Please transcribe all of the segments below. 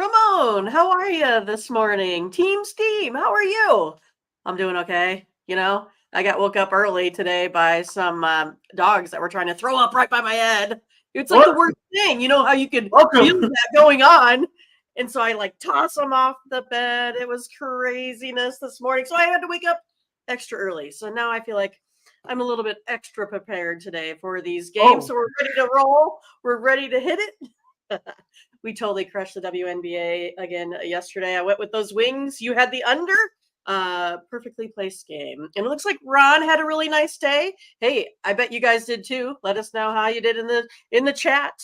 Ramon, how are you this morning? Team Steam, how are you? I'm doing okay. I got woke up early today by some dogs that were trying to throw up right by my head. It's like the What? worst thing. You know how you could feel Welcome. that going on. And so I like toss them off the bed. It was craziness this morning. So I had to wake up extra early. So now I feel like I'm a little bit extra prepared today for these games. Oh, So we're ready to roll. We're ready to hit it. We totally crushed the WNBA again yesterday. I went with those wings. You had the under. Perfectly placed game. And it looks like Ron had a really nice day. Hey, I bet you guys did too. Let us know how you did in the chat.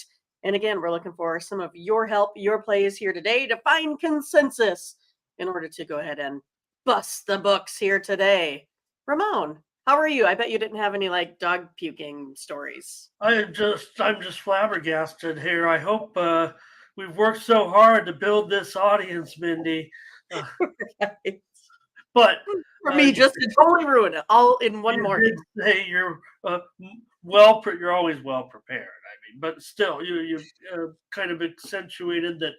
And again, we're looking for some of your help, your plays here today to find consensus in order to go ahead and bust the books here today. Ramon, how are you? I bet you didn't have any like dog puking stories. I'm just flabbergasted here. I hope we've worked so hard to build this audience, Mindy. Uh, but For me, you, just to totally ruin it all in one you morning. did say you're you're always well prepared. I mean, but still, you kind of accentuated that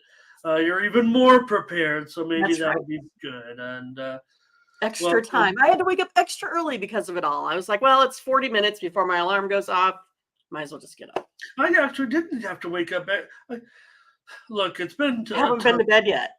you're even more prepared. So maybe That's right. that'll be good. And Extra time. welcome. I had to wake up extra early because of it all. I was like, well, it's 40 minutes before my alarm goes off. Might as well just get up. I actually didn't have to wake up. Look, it's been I a haven't been tough. to bed yet.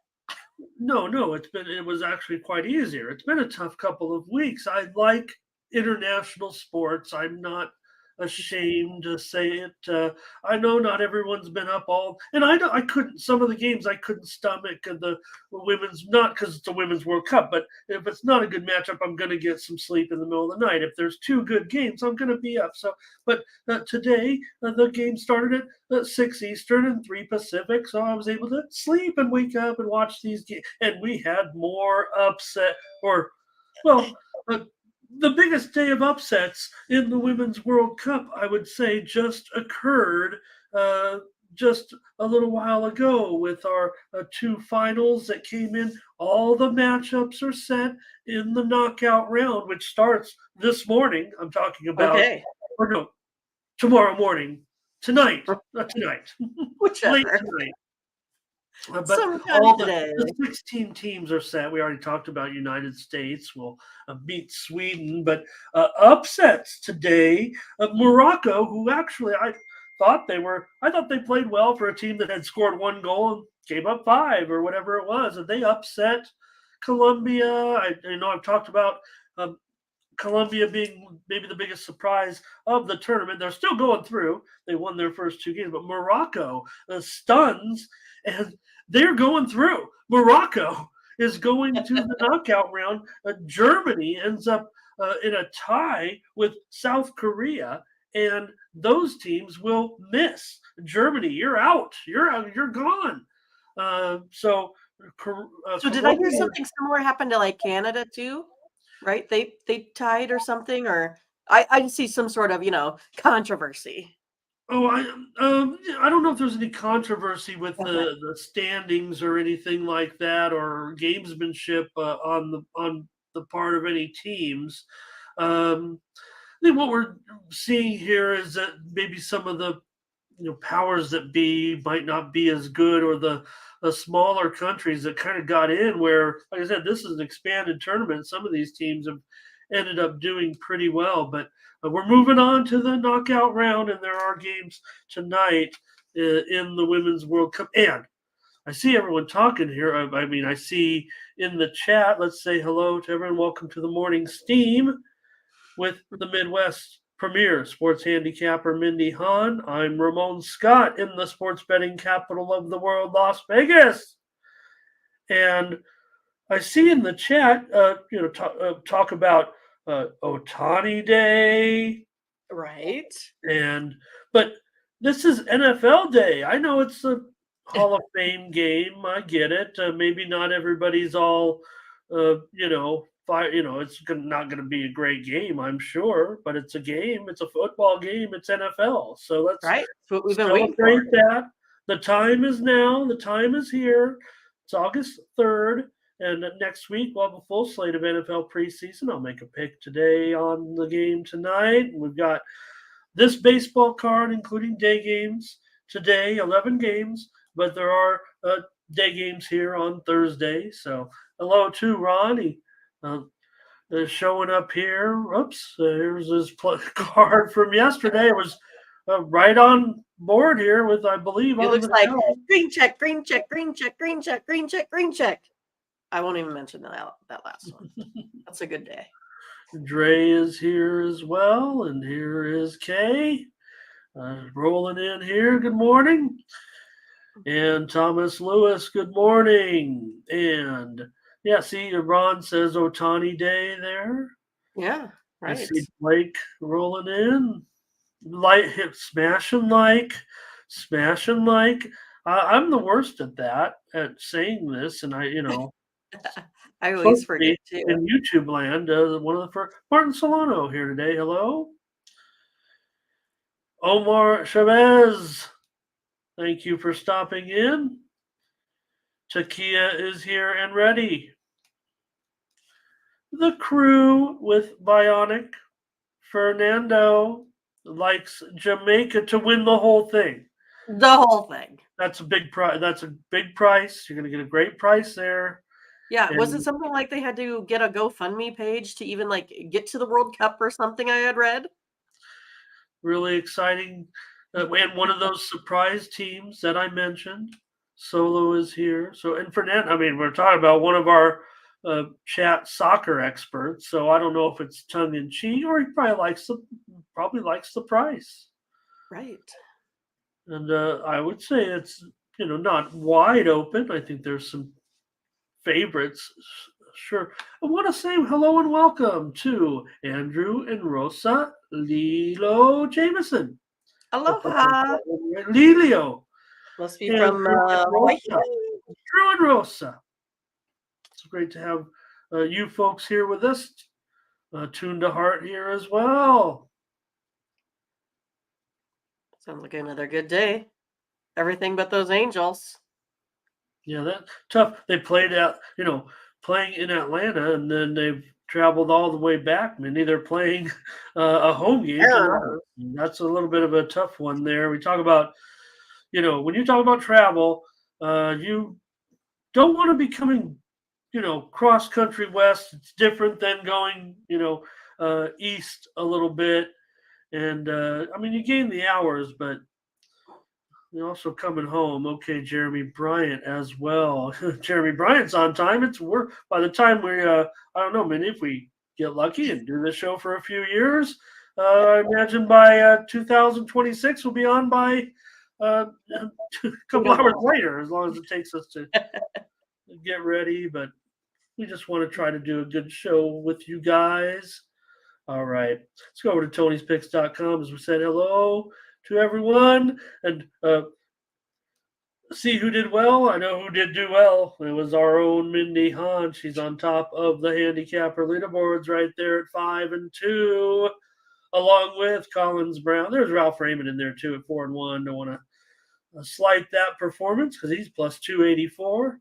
No, it was actually quite easier. It's been a tough couple of weeks. I like international sports. I'm not ashamed to say it. I know not everyone's been up all, and I couldn't. Some of the games I couldn't stomach. The women's, not because it's a women's World Cup, but if it's not a good matchup, I'm going to get some sleep in the middle of the night. If there's two good games, I'm going to be up. So, but today the game started at 6 Eastern and 3 Pacific, so I was able to sleep and wake up and watch these games. And we had more upset, or well, uh, the biggest day of upsets in the Women's World Cup, I would say, just occurred uh, just a little while ago with our two finals that came in. All the matchups are set in the knockout round, which starts this morning. I'm talking about, Okay. or no, tomorrow morning, tonight, not tonight, late Whichever. tonight. But Sometime all today. the 16 teams are set. We already talked about United States will beat Sweden, but upsets today. Morocco, who actually I thought they played well for a team that had scored one goal and gave up five or whatever it was, and they upset Colombia. I've talked about um, Colombia being maybe the biggest surprise of the tournament. They're still going through. They won their first two games, but Morocco stuns, and they're going through. Morocco is going to the knockout round. Germany ends up in a tie with South Korea, and those teams will miss. Germany, you're out. You're out. You're gone. So So did I hear Colombia. something similar happen to like Canada too? Right? They tied or something, or I see some sort of, controversy. Oh, I don't know if there's any controversy with Okay. the standings or anything like that, or gamesmanship on the part of any teams. I think what we're seeing here is that maybe some of the powers that be might not be as good, or the smaller countries that kind of got in. Where, like I said, this is an expanded tournament. Some of these teams have ended up doing pretty well, but we're moving on to the knockout round, and there are games tonight in the Women's World Cup. And I see everyone talking here. I mean, I see in the chat. Let's say hello to everyone. Welcome to the morning steam with the Midwest premier sports handicapper Mindy Hahn. I'm Ramon Scott in the sports betting capital of the world, Las Vegas. And I see in the chat, talk about Otani Day, Right? and but this is NFL Day. I know it's a Hall of Fame game. I get it. Maybe not everybody's all, fire. Not going to be a great game, I'm sure, but it's a game. It's a football game. It's NFL. So let's Right? That's what we've been waiting celebrate for. that. The time is now. The time is here. It's August 3rd. And next week, we'll have a full slate of NFL preseason. I'll make a pick today on the game tonight. We've got this baseball card, including day games, today, 11 games, but there are day games here on Thursday. So hello to Ron. He is showing up here. Oops, here's his card from yesterday. It was right on board here with, I believe, It on looks the like show. green check, green check, green check, green check, green check, green check. I won't even mention that last one. That's a good day. Dre is here as well, and here is Kay rolling in here. Good morning. And Thomas Lewis, good morning. And yeah, see, Ron says Otani Day there. Yeah, I right. see Blake rolling in. Light hit, smash and like. I'm the worst at that, at saying this, and I always supposed to forget be too. in YouTube land. One of the first, Martin Solano here today. Hello, Omar Chavez. Thank you for stopping in. Takia is here and ready. The crew with Bionic. Fernando likes Jamaica to win the whole thing. The whole thing. That's a big price. That's a big price. You're going to get a great price there. Yeah, was it And something like they had to get a GoFundMe page to even like get to the World Cup or something? I had read. really exciting. And one of those surprise teams that I mentioned, Solo is here. So, and Fernando, I mean, we're talking about one of our chat soccer experts. So I don't know if it's tongue in cheek or he probably likes the price. Right. And I would say it's not wide open. I think there's some favorites. Sure. I want to say hello and welcome to Andrew and Rosa Lilo Jameson. Aloha. Lilio. Must be And from Hawaii. Drew and Rosa. It's great to have you folks here with us. Tuned to Heart here as well. Sounds like another good day. Everything but those Angels. Yeah, that's tough. They played playing in Atlanta, and then they've traveled all the way back. I mean, they're playing a home game. That's a little bit of a tough one there. We talk about, when you talk about travel, you don't want to be coming, cross country west. It's different than going, east a little bit. And I mean, you gain the hours, but you're also coming home. Okay, Jeremy Bryant as well. Jeremy Bryant's on time. We're by the time we I don't know, man, if we get lucky and do this show for a few years, I imagine by 2026 we'll be on by a couple hours later, as long as it takes us to get ready. But we just want to try to do a good show with you guys. All right, let's go over to Tony'sPicks.com. As we said, hello to everyone, and see who did well. I know who did do well. It was our own Mindy Hahn. She's on top of the handicapper leaderboards right there at 5-2, along with Collins Brown. There's Ralph Raymond in there too at 4-1. Don't want to slight that performance because he's plus 284,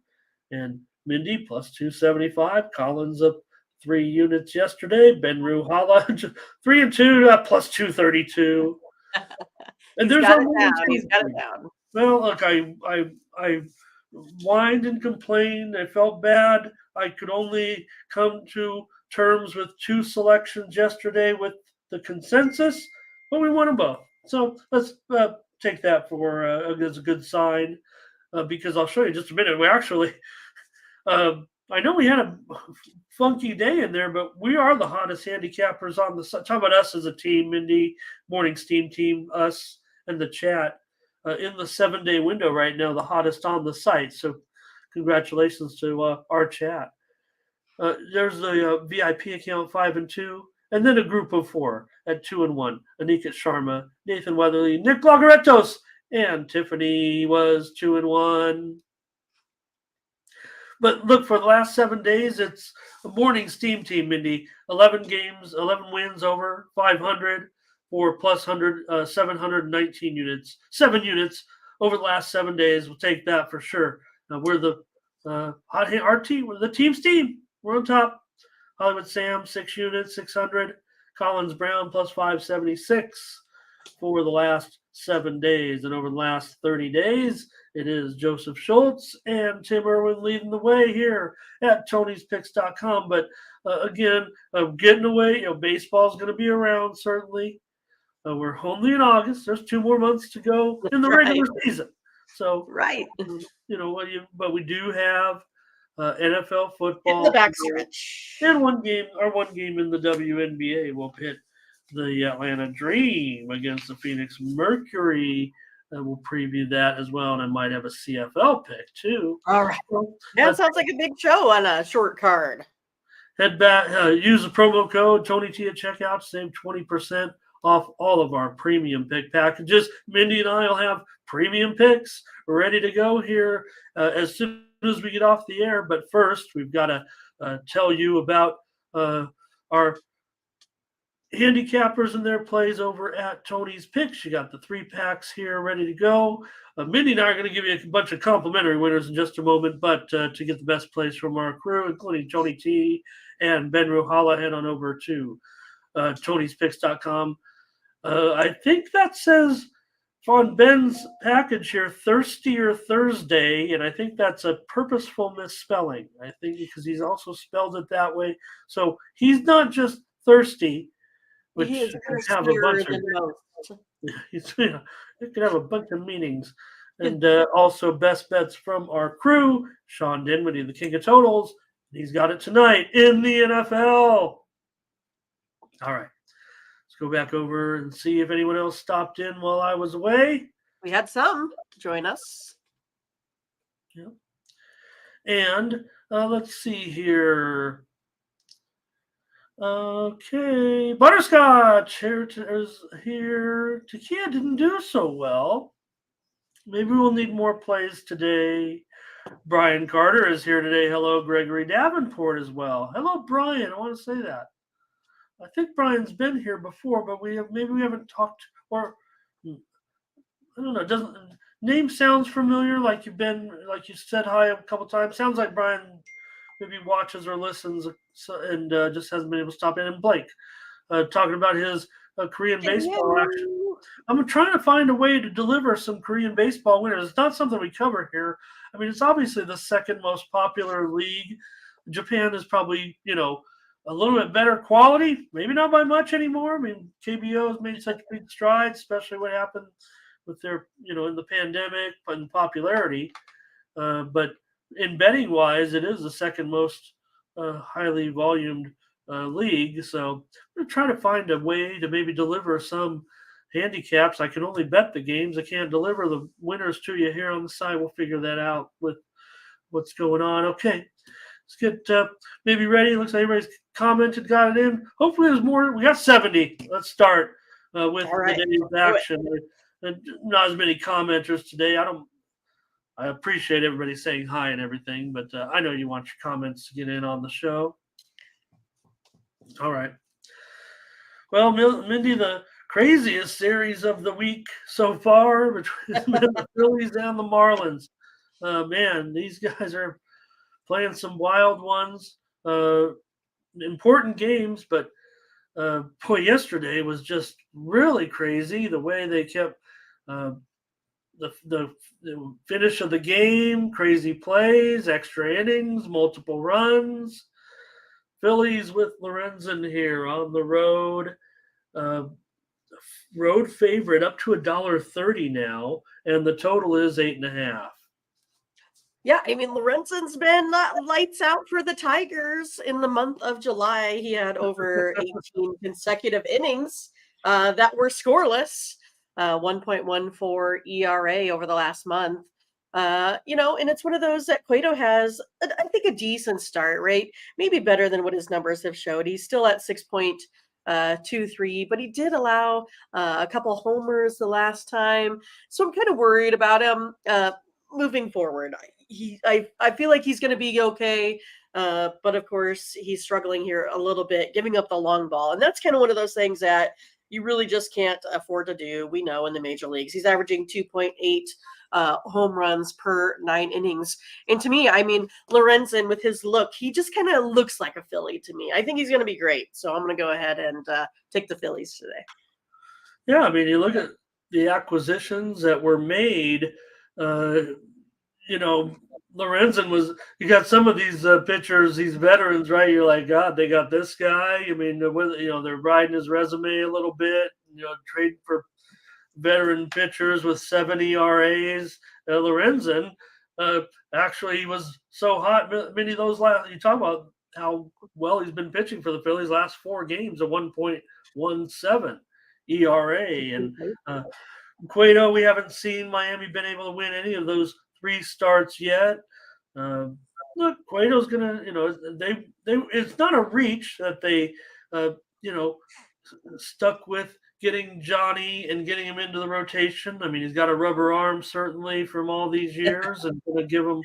and Mindy plus 275. Collins up 3 units yesterday. Ben Ruhala 3-2 plus 232. And He's got it down. Well, look, I whined and complained. I felt bad. I could only come to terms with 2 selections yesterday with the consensus, but we won them both. So let's take that for as a good sign, because I'll show you in just a minute. We actually, I know we had a funky day in there, but we are the hottest handicappers on the site. Talk about us as a team, Mindy, Morning Steam team, us and the chat. In the 7-day window right now, the hottest on the site. So congratulations to our chat. There's the VIP account 5-2, and then a group of 4 at 2-1. Anika Sharma, Nathan Weatherly, Nick Blogaretos, and Tiffany was 2-1. But look, for the last 7 days, it's a Morning Steam team, Mindy. 11 games, 11 wins over 500. For plus 719 units, 7 units over the last 7 days. We'll take that for sure. We're the our team. We're the team's team. We're on top. Hollywood Sam 6 units, 600. Collins Brown plus 576 for the last 7 days, and over the last 30 days, It is Joseph Schultz and Tim Irwin leading the way here at Tony'sPicks.com. But again, getting away. Baseball's going to be around certainly. We're only in August. There's 2 more months to go in the regular season. So, Right. but we do have NFL football In the backstretch. and one game in the WNBA will pit the Atlanta Dream against the Phoenix Mercury. We'll preview that as well, and I might have a CFL pick too. All right. That sounds like a big show on a short card. Head back, use the promo code TonyT at checkout, save 20% off all of our premium pick packages. Mindy and I will have premium picks ready to go here as soon as we get off the air. But first, we've got to tell you about our handicappers and their plays over at Tony's Picks. You got the 3-packs here ready to go. Mindy and I are going to give you a bunch of complimentary winners in just a moment, but to get the best plays from our crew, including Tony T and Ben Ruhala, head on over to Tony'sPicks.com. I think that says on Ben's package here, Thirstier Thursday, and I think that's a purposeful misspelling. I think because he's also spelled it that way. So he's not just thirsty, which can have a bunch of it could have a bunch of meanings. And also best bets from our crew, Sean Dinwiddie, the king of totals. He's got it tonight in the NFL. All right. Let's go back over and see if anyone else stopped in while I was away. We had some join us. Yeah. And let's see here. Okay, Butterscotch is here. Takia didn't do so well. Maybe we'll need more plays today. Brian Carter is here today. Hello, Gregory Davenport as well. Hello, Brian. I want to say that. I think Brian's been here before, but we haven't talked, or I don't know. Doesn't name sounds familiar? Like you said hi a couple times. Sounds like Brian maybe watches or listens and just hasn't been able to stop in. And Blake talking about his Korean baseball action. I'm trying to find a way to deliver some Korean baseball winners. It's not something we cover here. I mean, it's obviously the second most popular league. Japan is probably, a little bit better quality, maybe not by much anymore. I mean, KBO has made such big strides, especially what happened with their, in the pandemic and popularity. But in betting wise, it is the second most highly volumed league. So I'm going to try to find a way to maybe deliver some handicaps. I can only bet the games. I can't deliver the winners to you here on the side. We'll figure that out with what's going on. Okay. Let's get maybe ready. Looks like everybody's commented, got it in. Hopefully there's more. We got 70. Let's start with the day's action. Not as many commenters today. I appreciate everybody saying hi and everything, but I know you want your comments to get in on the show. All right. Well, Mindy, the craziest series of the week so far between the Phillies and the Marlins. Man, these guys are playing some wild ones, important games, but yesterday was just really crazy. The way they kept the finish of the game, crazy plays, extra innings, multiple runs. Phillies with Lorenzen here on the road. Road favorite up to $1.30 now, and the total is 8.5. Yeah, I mean, Lorenzen's been lights out for the Tigers in the month of July. He had over 18 consecutive innings that were scoreless, 1.14 ERA over the last month. And it's one of those that Cueto has, I think, a decent start, right? Maybe better than what his numbers have showed. He's still at 6.23, but he did allow a couple homers the last time. So I'm kind of worried about him moving forward. I feel like he's going to be okay. But of course, he's struggling here a little bit, giving up the long ball. And that's kind of one of those things that you really just can't afford to do. We know in the major leagues, he's averaging 2.8 home runs per 9 innings. And to me, I mean, Lorenzen with his look, he just kind of looks like a Philly to me. I think he's going to be great. So I'm going to go ahead and take the Phillies today. Yeah, I mean, you look at the acquisitions that were made uh, Lorenzen was. You got some of these pitchers, these veterans, right? You're like, God, they got this guy. I mean, they're riding his resume a little bit. Trading for veteran pitchers with 7 ERAs. Lorenzen actually was so hot. Many of those last. You talk about how well he's been pitching for the Phillies last 4 games, a 1.17 ERA, and Cueto, we haven't seen Miami been able to win any of those 3 starts yet. Look, Cueto's gonna, it's not a reach that they, stuck with getting Johnny and getting him into the rotation. I mean, he's got a rubber arm certainly from all these years, and going to give him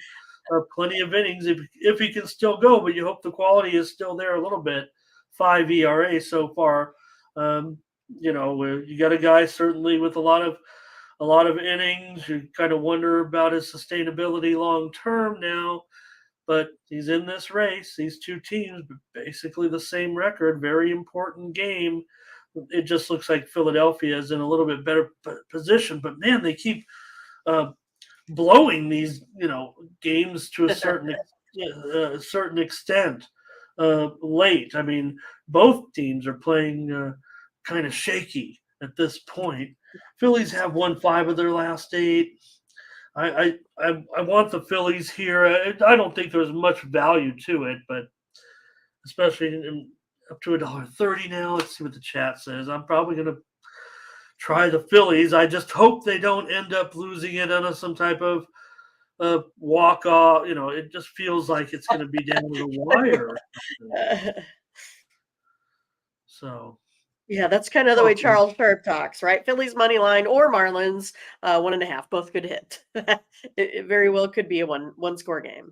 plenty of innings if he can still go. But you hope the quality is still there a little bit. 5 ERA so far. You got a guy certainly with a lot of innings. You kind of wonder about his sustainability long term now, but he's in this race. These 2 teams, basically the same record. Very important game. It just looks like Philadelphia is in a little bit better position, but man, they keep blowing these games to a certain extent late. I mean, both teams are playing kind of shaky at this point. Phillies have won 5 of their last 8. I want the Phillies here. I don't think there's much value to it, but especially up to $1.30 now. Let's see what the chat says. I'm probably going to try the Phillies. I just hope they don't end up losing it on some type of walk off. It just feels like it's going to be down to the wire. So. Yeah, that's kind of the way Charles Sharp talks, right? Phillies money line or Marlins 1.5, both could hit. It very well could be a one score game.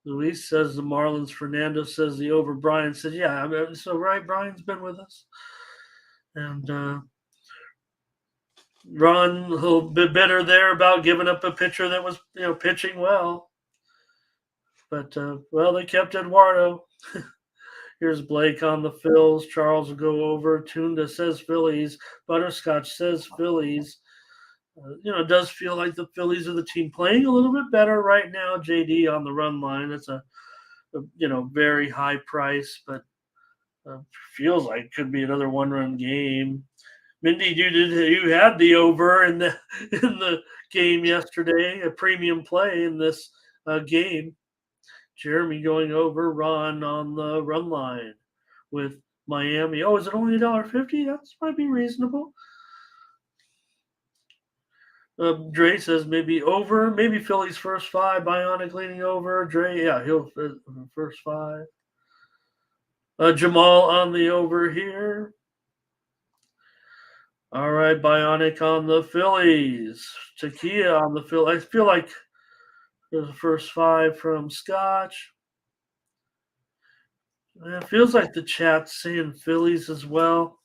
Luis says the Marlins. Fernando says the over. Brian says, yeah. I mean, so right, Brian's been with us, and Ron a little bit bitter there about giving up a pitcher that was pitching well, but they kept Eduardo. Here's Blake on the Phils. Charles will go over. Tunda says Phillies. Butterscotch says Phillies. It does feel like the Phillies are the team playing a little bit better right now. JD on the run line. It's a very high price, but feels like it could be another 1-run game. Mindy, you had the over in the game yesterday, a premium play in this game. Jeremy going over. Ron on the run line with Miami. Oh, is it only $1.50? That might be reasonable. Dre says maybe over. Maybe Phillies first 5. Bionic leaning over. Dre, yeah, he'll first 5. Jamal on the over here. All right, Bionic on the Phillies. Takia on the Phillies. I feel like there's the first 5 from Scotch. It feels like the chat's saying Phillies as well.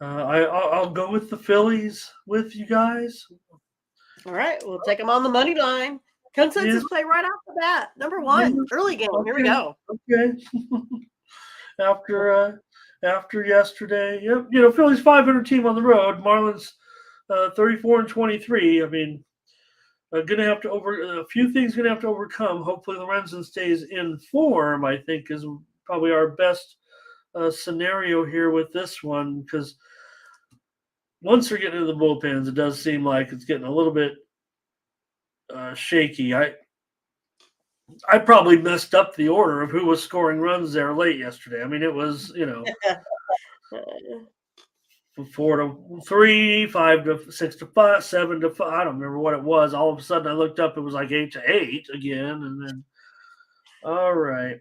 I'll go with the Phillies with you guys. All right, we'll take them on the money line. Consensus play right off the bat. Number 1, early game. Okay. Here we go. Okay. After yesterday, Phillies 500 team on the road. Marlins 34-23. I mean, gonna have to a few things gonna have to overcome. Hopefully, Lorenzen stays in form. I think is probably our best scenario here with this one, because once they're getting into the bullpens, it does seem like it's getting a little bit shaky. I probably messed up the order of who was scoring runs there late yesterday. I mean, it was 4-3, 5-6-5, 7-5. I don't remember what it was. All of a sudden, I looked up. It was like 8-8 again, and then all right.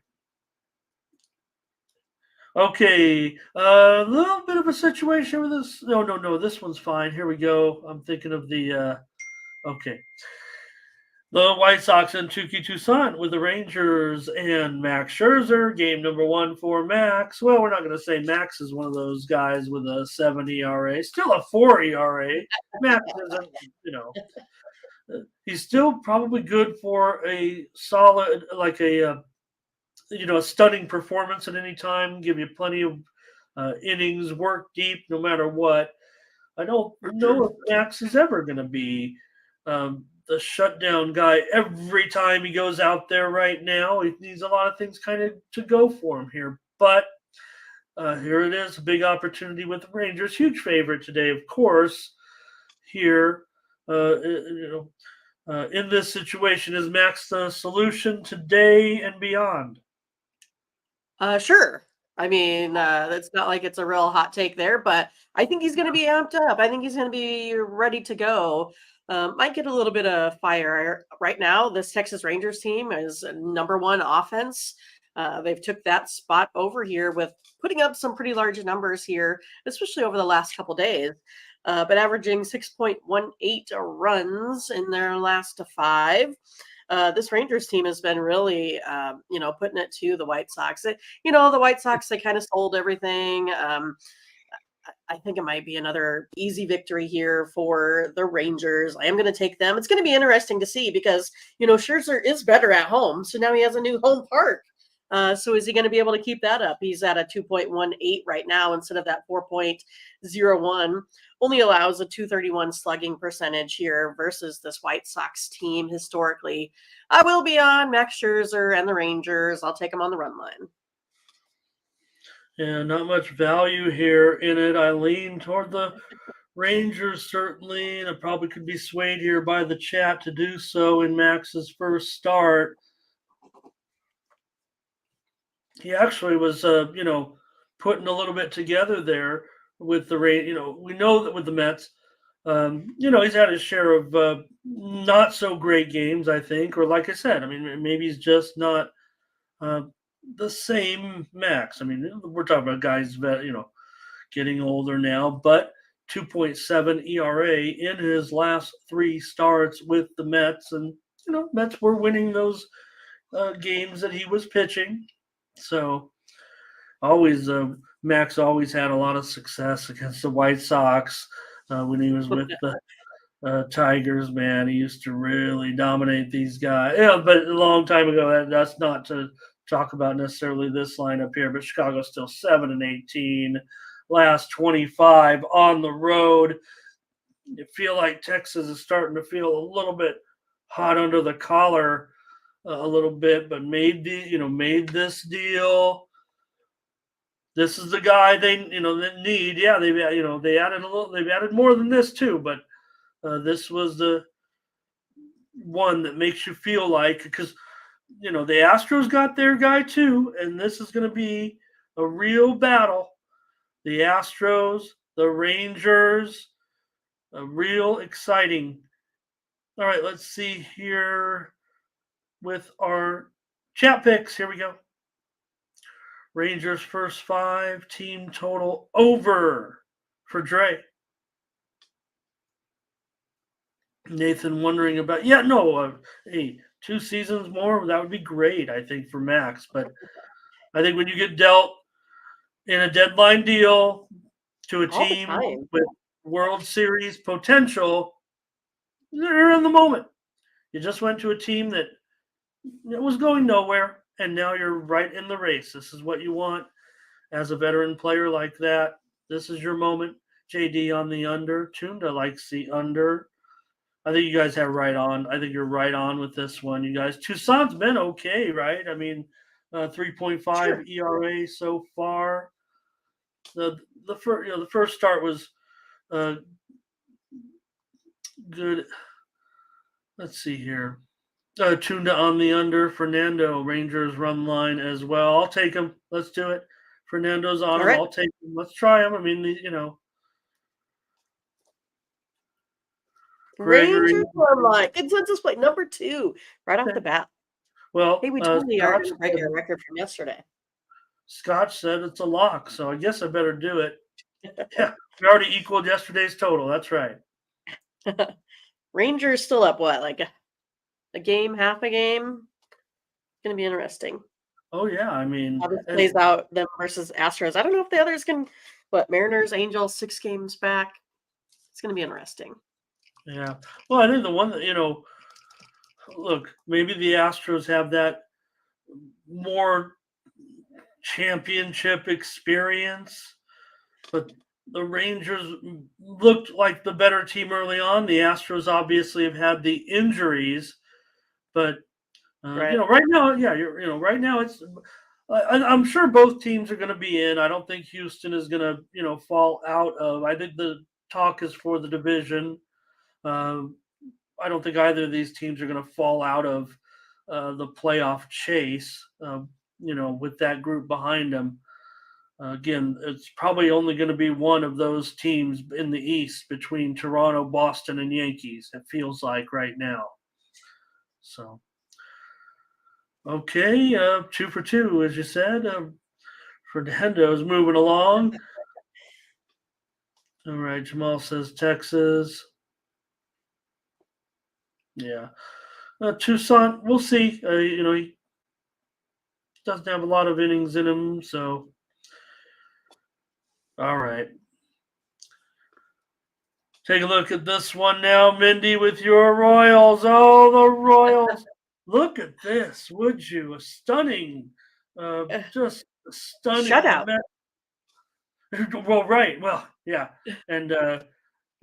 Okay, a little bit of a situation with this. No, this one's fine. Here we go. I'm thinking of the okay. The White Sox and Touki Toussaint with the Rangers and Max Scherzer. Game number 1 for Max. Well, we're not going to say Max is one of those guys with a 7 ERA. Still a 4 ERA. Max isn't, he's still probably good for a solid, like a stunning performance at any time. Give you plenty of innings, work deep, no matter what. I don't know if Max is ever going to be the shutdown guy every time he goes out there right now. He needs a lot of things kind of to go for him here. But here it is, a big opportunity with the Rangers. Huge favorite today, of course. Here, in this situation, is Max the solution today and beyond? Sure. I mean, it's not like it's a real hot take there, but I think he's going to be amped up. I think he's going to be ready to go. Might get a little bit of fire right now. This Texas Rangers team is number one offense. They've took that spot over here with putting up some pretty large numbers here, especially over the last couple days. But averaging 6.18 runs in their last five. This Rangers team has been really, putting it to the White Sox. The White Sox, they kind of sold everything. I think it might be another easy victory here for the Rangers. I am going to take them. It's going to be interesting to see because, Scherzer is better at home. So now he has a new home park. So is he going to be able to keep that up? He's at a 2.18 right now instead of that 4.01. Only allows a 231 slugging percentage here versus this White Sox team historically. I will be on Max Scherzer and the Rangers. I'll take them on the run line. Yeah, not much value here in it. I lean toward the Rangers certainly, and it probably could be swayed here by the chat to do so in Max's first start. He actually was, putting a little bit together there with the Rain. We know that with the Mets, he's had his share of not so great games, I think, or like I said, I mean, maybe he's just not the same Max. I mean, we're talking about guys that getting older now, but 2.7 ERA in his last three starts with the Mets, and Mets were winning those games that he was pitching. So always, Max always had a lot of success against the White Sox when he was with the Tigers. Man, he used to really dominate these guys. Yeah, but a long time ago. That's not to talk about necessarily this lineup here, but Chicago's still 7-18, last 25 on the road. You feel like Texas is starting to feel a little bit hot under the collar a little bit, but made this deal. This is the guy they need. Yeah, they added a little. They've added more than this too, but this was the one that makes you feel like, because the Astros got their guy too, and this is going to be a real battle. The Astros, the Rangers, a real exciting. All right, let's see here with our chat picks. Here we go. Rangers first five, team total over for Dre. Nathan wondering about, hey, 2 seasons more, that would be great, I think, for Max. But I think when you get dealt in a deadline deal to a team with World Series potential, they're in the moment. You just went to a team that was going nowhere, and now you're right in the race. This is what you want as a veteran player like that. This is your moment. JD on the under. Tunda likes the under. I think you guys have right on. I think you're right on with this one, you guys. Tucson's been okay, right? I mean, 3.5 ERA so far. The first start was good. Let's see here. Tunda on the under. Fernando, Rangers run line as well. I'll take him. Let's do it. Fernando's on him. Right. I'll take him. Let's try him. I mean, Rangers run line. Consensus play number 2 right off the bat. Well, hey, we totally are going to break our record from yesterday. Scott said it's a lock, so I guess I better do it. Yeah, we already equaled yesterday's total. That's right. Rangers still up, what, like a game, half a game? It's going to be interesting. Oh, yeah. I mean, how this plays out them versus Astros. I don't know if the others can, Mariners, Angels, 6 games back. It's going to be interesting. Yeah. Well, I think the one that, look, maybe the Astros have that more championship experience, but the Rangers looked like the better team early on. The Astros obviously have had the injuries, but Right. right now, yeah, right now it's. I'm sure both teams are going to be in. I don't think Houston is going to, fall out of. I think the talk is for the division. Um, I don't think either of these teams are going to fall out of the playoff chase. With that group behind them. Again, it's probably only going to be one of those teams in the East between Toronto, Boston, and Yankees. It feels like right now. So, okay, 2 for 2, as you said. Fernando's moving along. All right, Jamal says Texas. Yeah, Tucson. We'll see. He doesn't have a lot of innings in him, so. All right. Take a look at this one now, Mindy, with your Royals. Oh, the Royals. Look at this, would you? A stunning, just stunning. Shutout. Well, right. Well, yeah. And,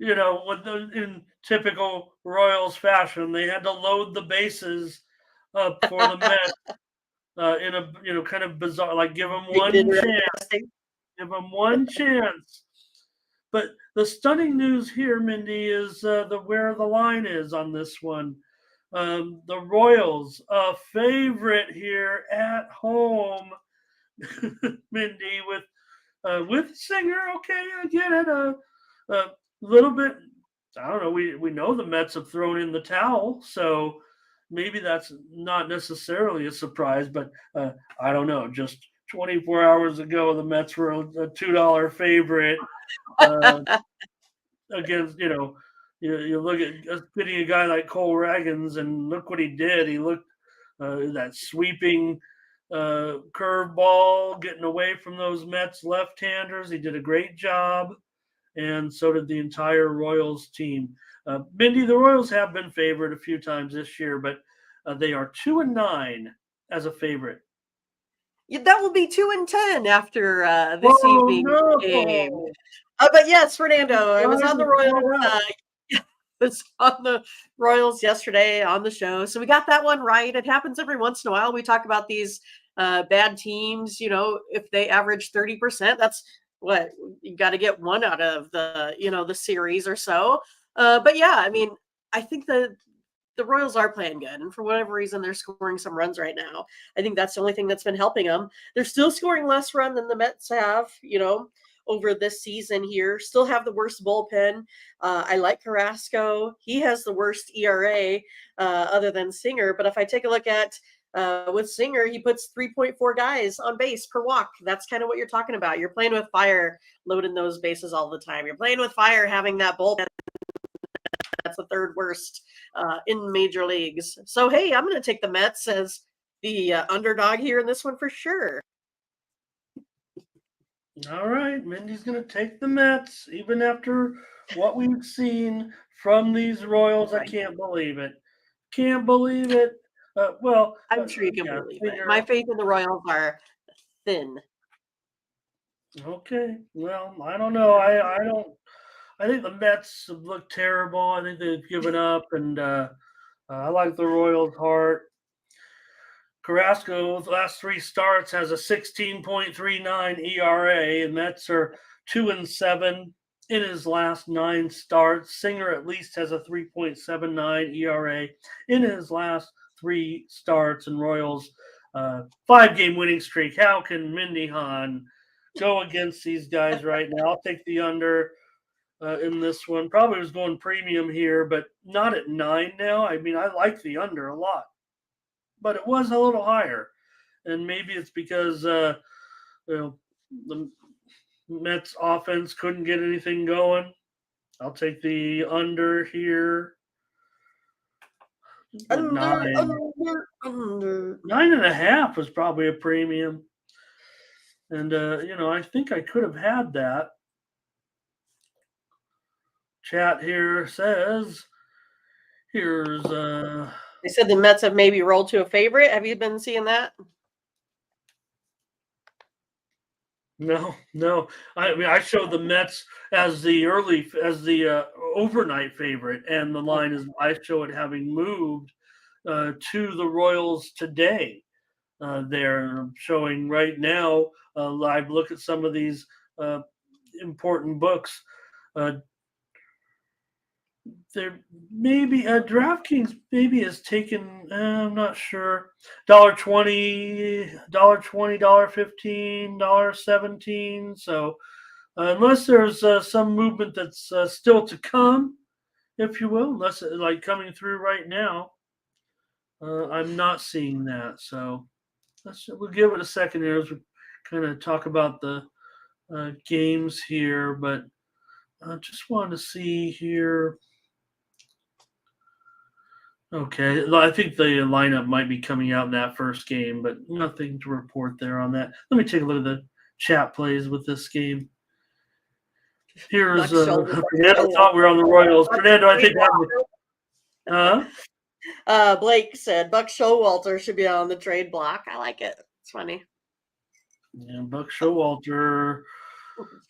in typical Royals fashion, they had to load the bases up for the Mets in a, kind of bizarre, like give them They did one really chance. interesting. Give them one chance. But the stunning news here, Mindy, is where the line is on this one. The Royals, a favorite here at home, Mindy, with Singer. Okay, I get it. A little bit. I don't know. We know the Mets have thrown in the towel, so maybe that's not necessarily a surprise. But I don't know. Just 24 hours ago, the Mets were a $2 favorite. Against, you look at getting a guy like Cole Ragans, and look what he did. He looked that sweeping curveball, getting away from those Mets left-handers. He did a great job, and so did the entire Royals team. Mindy, the Royals have been favored a few times this year, but they are 2-9 as a favorite. Yeah, that will be 2-10 after this Oh evening's game. no! But yes, Fernando, I was on the Royals. Was on the Royals yesterday on the show, so we got that one right. It happens every once in a while. We talk about these bad teams. If they average 30%, that's what you got to get one out of the series or so. But yeah, I mean, I think the Royals are playing good, and for whatever reason, they're scoring some runs right now. I think that's the only thing that's been helping them. They're still scoring less run than the Mets have, over this season here. Still have the worst bullpen. I like Carrasco. He has the worst ERA other than Singer. But if I take a look at with Singer, he puts 3.4 guys on base per walk. That's kind of what you're talking about. You're playing with fire, loading those bases all the time. You're playing with fire, having that bullpen. That's the third worst in major leagues. So, hey, I'm going to take the Mets as the underdog here in this one for sure. All right, Mindy's going to take the Mets, even after what we've seen from these Royals. I can't believe it. Can't believe it. I'm sure you can yeah, believe it. My faith in the Royals are thin. Okay, well, I don't know. I don't. I think the Mets have looked terrible. I think they've given up, and I like the Royals' heart. Carrasco's last 3 starts has a 16.39 ERA, and Mets are 2-7 in his last 9 starts. Singer at least has a 3.79 ERA in his last 3 starts, and Royals 5-game winning streak. How can Mindy Han go against these guys right now? I'll take the under in this one. Probably was going premium here, but not at 9 now. I mean, I like the under a lot, but it was a little higher, and maybe it's because the Mets offense couldn't get anything going. I'll take the under here. Under. 9.5 was probably a premium, and I think I could have had that. Chat here says, here's They said the Mets have maybe rolled to a favorite. Have you been seeing that? No, no. I mean, I showed the Mets as the overnight favorite, and the line is I show it having moved to the Royals today. They're showing right now a live look at some of these uh, important books. Uh, there maybe DraftKings maybe has taken. I'm not sure. $1.20, $1.20, $1.15, $1.17. So unless there's some movement that's still to come, if you will, unless like coming through right now, I'm not seeing that. So we'll give it a second here as we kind of talk about the games here. But I just wanted to see here. Okay, I think the lineup might be coming out in that first game, but nothing to report there on that. Let me take a look at the chat plays with this game. Here's Buck Fernando thought we were on the Royals. Fernando, I think Blake said Buck Showalter should be on the trade block. I like it. It's funny. Yeah, Buck Showalter.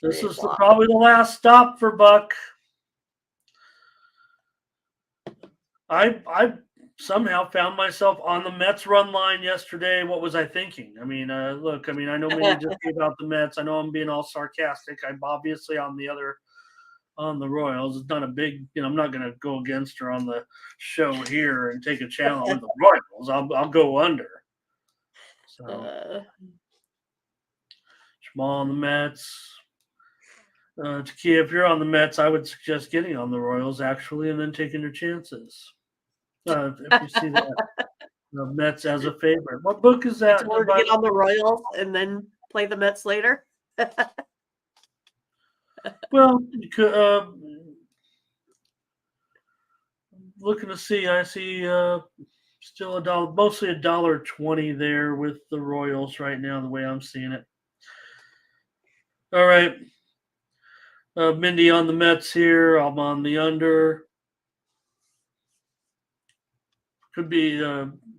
This is block. probably the last stop for Buck. I somehow found myself on the Mets run line yesterday. What was I thinking? I mean, look, I know many just gave out the Mets. I know I'm being all sarcastic. I'm obviously on the Royals. It's not a big, I'm not going to go against her on the show here and take a challenge with the Royals. I'll go under. So, Jamal on the Mets. Takia, if you're on the Mets, I would suggest getting on the Royals actually, and then taking your chances. If you see that, the Mets as a favorite. What book is that? To get on the Royals and then play the Mets later. Well, looking to see. I see still mostly $1.20 there with the Royals right now. The way I'm seeing it. All right, Mindy on the Mets here. I'm on the under. Could be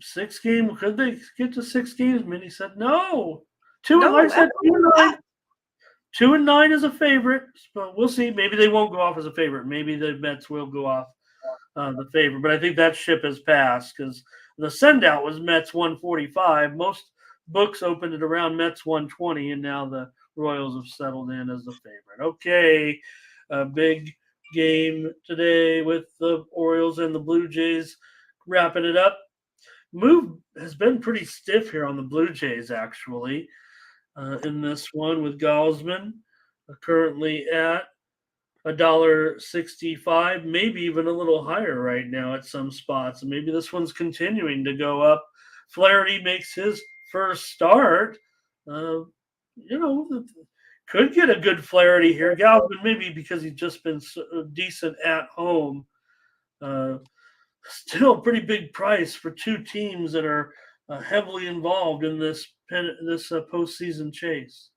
6 game. Could they get to 6 games? Minnie said no. Like I said, 2-9 is a favorite, but we'll see. Maybe they won't go off as a favorite. Maybe the Mets will go off the favorite. But I think that ship has passed because the send out was Mets 145. Most books opened at around Mets 120, and now the Royals have settled in as the favorite. Okay, a big game today with the Orioles and the Blue Jays. Wrapping it up. Move has been pretty stiff here on the Blue Jays, actually, in this one with Gausman currently at $1.65, maybe even a little higher right now at some spots. And maybe this one's continuing to go up. Flaherty makes his first start. Could get a good Flaherty here. Gausman, maybe because he's just been decent at home. Still a pretty big price for two teams that are heavily involved in this postseason chase.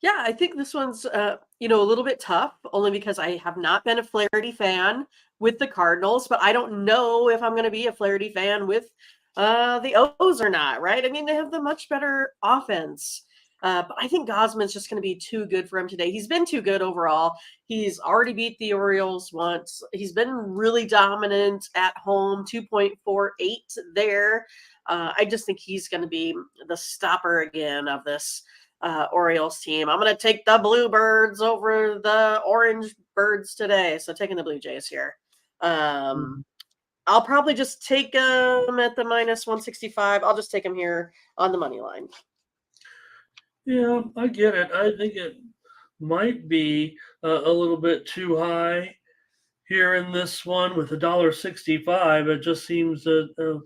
Yeah, I think this one's a little bit tough, only because I have not been a Flaherty fan with the Cardinals, but I don't know if I'm going to be a Flaherty fan with the O's or not, right? I mean, they have the much better offense. But I think Gausman's just going to be too good for him today. He's been too good overall. He's already beat the Orioles once. He's been really dominant at home, 2.48 there. I just think he's going to be the stopper again of this Orioles team. I'm going to take the Bluebirds over the Orange Birds today. So taking the Blue Jays here. I'll probably just take them at the minus 165. I'll just take them here on the money line. Yeah, I get it. I think it might be a little bit too high here in this one with $1.65. It just seems a 20%,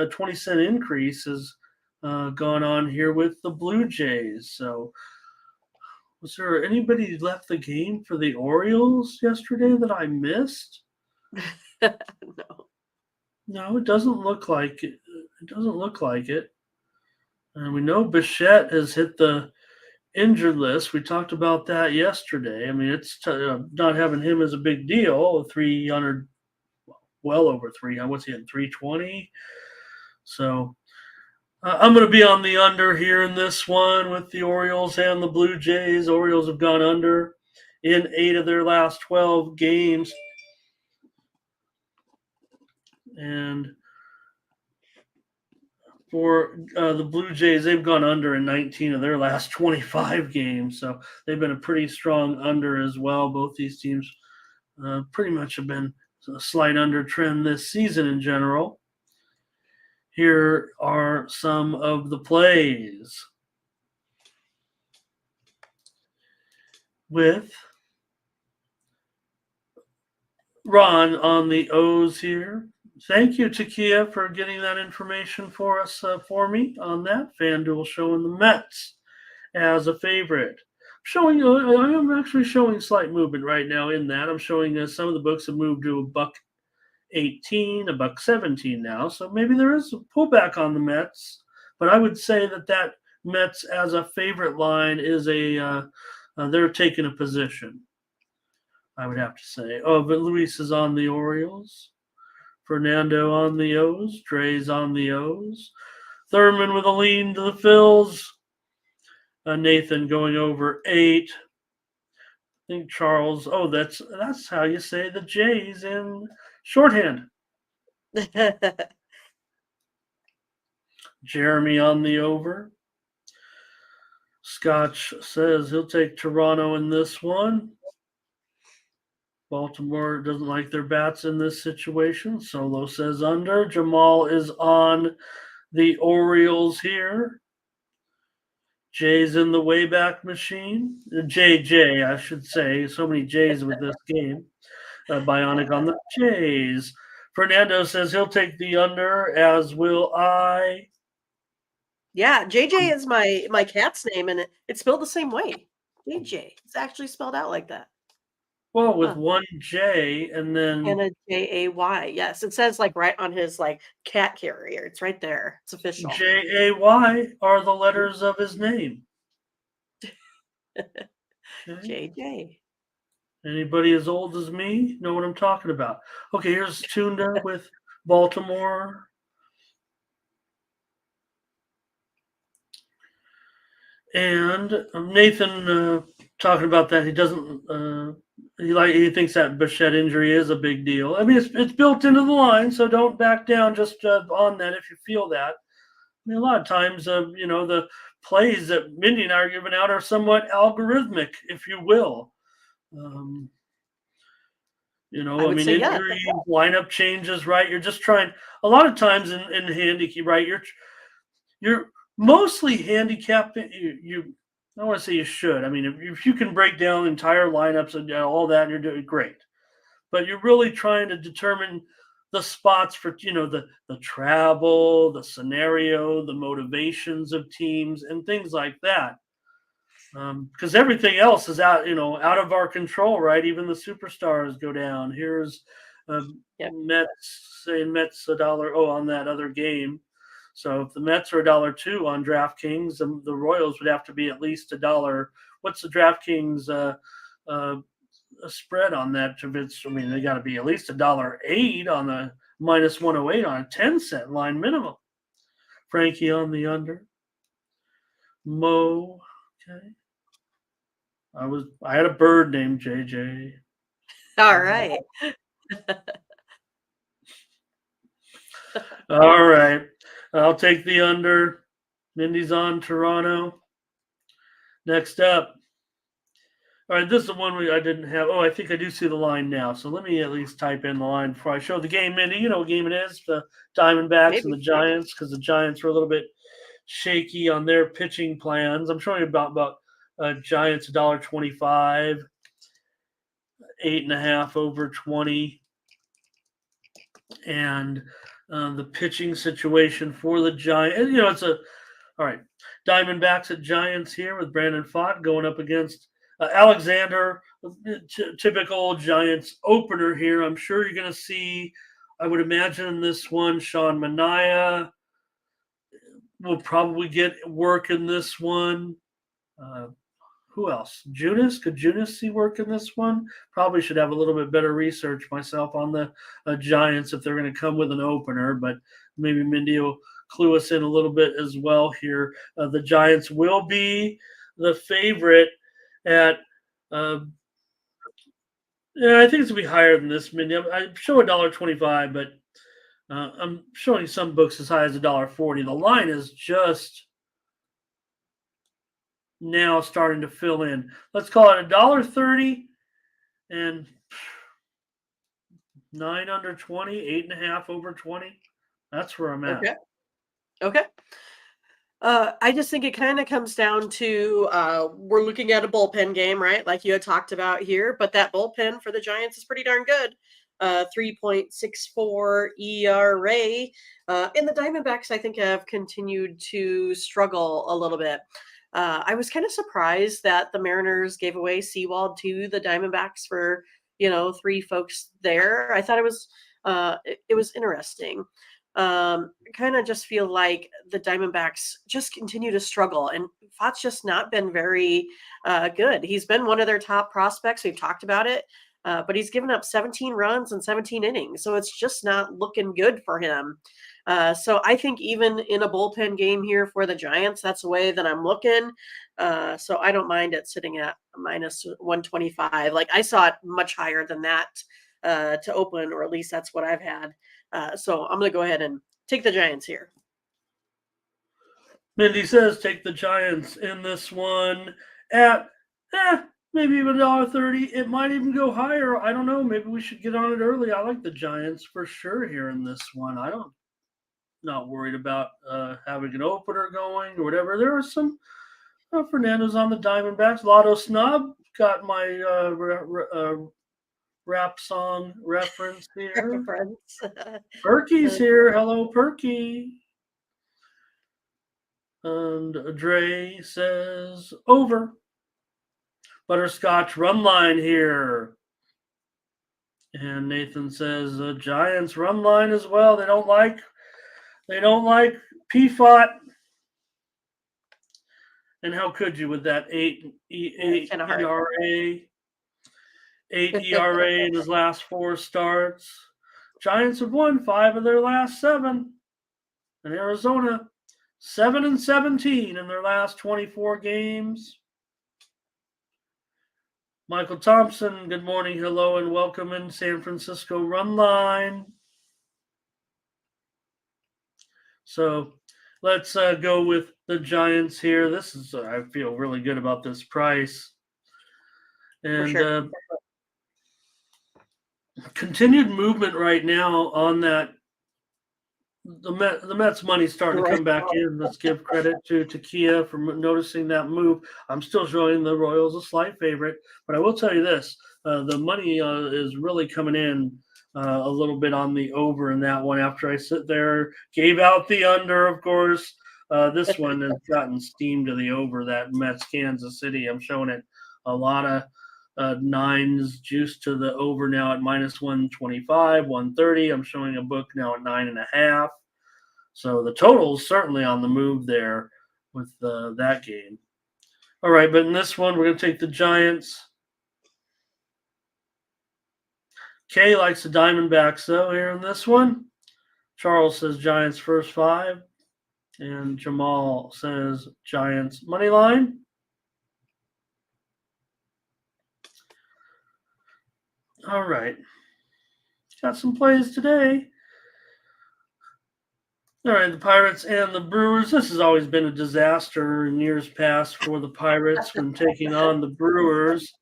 a 20-cent increase has gone on here with the Blue Jays. So, was there anybody left the game for the Orioles yesterday that I missed? No, it doesn't look like it. It doesn't look like it. And we know Bichette has hit the injured list. We talked about that yesterday. I mean, it's not having him is a big deal. 300, well over 300. What's he at? 320. So I'm going to be on the under here in this one with the Orioles and the Blue Jays. Orioles have gone under in 8 of their last 12 games. And for the Blue Jays, they've gone under in 19 of their last 25 games. So they've been a pretty strong under as well. Both these teams pretty much have been a slight under trend this season in general. Here are some of the plays with Ron on the O's here. Thank you, Takia, for getting that information for us for me on that. FanDuel showing the Mets as a favorite. Showing, I'm actually showing slight movement right now in that. I'm showing some of the books have moved to $1.18, $1.17 now. So maybe there is a pullback on the Mets, but I would say that Mets as a favorite line is they're taking a position. I would have to say. Oh, but Luis is on the Orioles. Fernando on the O's. Dre's on the O's. Thurman with a lean to the Phils. Nathan going over 8. I think Charles. Oh, that's how you say the J's in shorthand. Jeremy on the over. Scotch says he'll take Toronto in this one. Baltimore doesn't like their bats in this situation. Solo says under. Jamal is on the Orioles here. Jay's in the Wayback Machine. JJ, I should say. So many J's with this game. Bionic on the Jays. Fernando says he'll take the under, as will I. Yeah, JJ is my cat's name, and it's spelled the same way. JJ. It's actually spelled out like that. Well, with one J and then a Jay. Yes, it says like right on his like cat carrier. It's right there. It's official. Jay are the letters of his name. Okay. JJ. Anybody as old as me know what I'm talking about. Okay, here's Tunda with Baltimore. And Nathan talking about that he doesn't he thinks that Bichette injury is a big deal. I mean, it's built into the line, so don't back down just on that if you feel that. I mean, a lot of times, the plays that Mindy and I are giving out are somewhat algorithmic, if you will. Injury, lineup changes, right? You're just trying. A lot of times in handicap, right? You're mostly handicapped. I don't want to say you should. I mean, if you can break down entire lineups and all that, you're doing great. But you're really trying to determine the spots for the travel, the scenario, the motivations of teams, and things like that. Because everything else is out of our control, right? Even the superstars go down. Here's Mets saying Mets $1 on that other game. So if the Mets are $1.02 on DraftKings, the Royals would have to be at least $1. What's the DraftKings spread on that? They got to be at least $1.08 on the minus 108 on a 10-cent line minimum. Frankie on the under. Mo, okay. I had a bird named JJ. All right. All right. I'll take the under. Mindy's on Toronto. Next up. All right, this is the one I didn't have. Oh, I think I do see the line now. So let me at least type in the line before I show the game. Mindy, you know what game it is? The Diamondbacks and the Giants, because the Giants were a little bit shaky on their pitching plans. I'm showing you about Giants $1.25, 8.5 over 20. And the pitching situation for the Giants. All right. Diamondbacks at Giants here with Brandon Pfaadt going up against Alexander, typical Giants opener here. I'm sure you're going to see, I would imagine this one, Sean Manaea will probably get work in this one. Who else? Junis? Could Junis see work in this one? Probably should have a little bit better research myself on the Giants if they're going to come with an opener, but maybe Mindy will clue us in a little bit as well here. The Giants will be the favorite at. Yeah, I think it's gonna be higher than this. I show $1.25, but I'm showing some books as high as $1.40. The line is just now starting to fill in. Let's call it $1.30 and 9 under 20, 8.5 over 20. That's where I'm at. Okay. Okay. I just think it kind of comes down to we're looking at a bullpen game, right? Like you had talked about here, but that bullpen for the Giants is pretty darn good. 3.64 ERA. And the Diamondbacks, I think, have continued to struggle a little bit. I was kind of surprised that the Mariners gave away Seawald to the Diamondbacks for, 3 folks there. I thought it was interesting. Kind of just feel like the Diamondbacks just continue to struggle, and Fott's just not been very good. He's been one of their top prospects. We've talked about it, but he's given up 17 runs in 17 innings, so it's just not looking good for him. So I think even in a bullpen game here for the Giants, that's the way that I'm looking. So I don't mind it sitting at minus 125. Like I saw it much higher than that to open, or at least that's what I've had. So I'm going to go ahead and take the Giants here. Mindy says take the Giants in this one at maybe even $1.30. It might even go higher. I don't know. Maybe we should get on it early. I like the Giants for sure here in this one. Not worried about having an opener going or whatever. There are some Fernando's on the Diamondbacks. Lotto Snob got my rap song reference here. Perky's here. Hello, Perky. And Dre says over. Butterscotch run line here. And Nathan says Giants run line as well. They don't like PFOT. And how could you with that 8 ERA? 8 ERA in his last 4 starts. Giants have won 5 of their last 7. And Arizona 7-17 in their last 24 games. Michael Thompson, good morning, hello, and welcome in San Francisco run line. So let's go with the Giants here. This is, I feel really good about this price. And sure. Continued movement right now on that. The Mets money starting to come back in. Let's give credit to Takia for noticing that move. I'm still showing the Royals a slight favorite, but I will tell you this: the money is really coming in a little bit on the over in that one. After I sit there, gave out the under, of course. This one has gotten steamed to the over. That Mets Kansas City. I'm showing it a lot of. 9s juice to the over now at minus 125, 130. I'm showing a book now at 9.5. So the total is certainly on the move there with that game. All right, but in this one, we're going to take the Giants. Kay likes the Diamondbacks, though, here in this one. Charles says Giants first 5. And Jamal says Giants money line. All right. Got some plays today. All right, the Pirates and the Brewers. This has always been a disaster in years past for the Pirates when taking on the Brewers.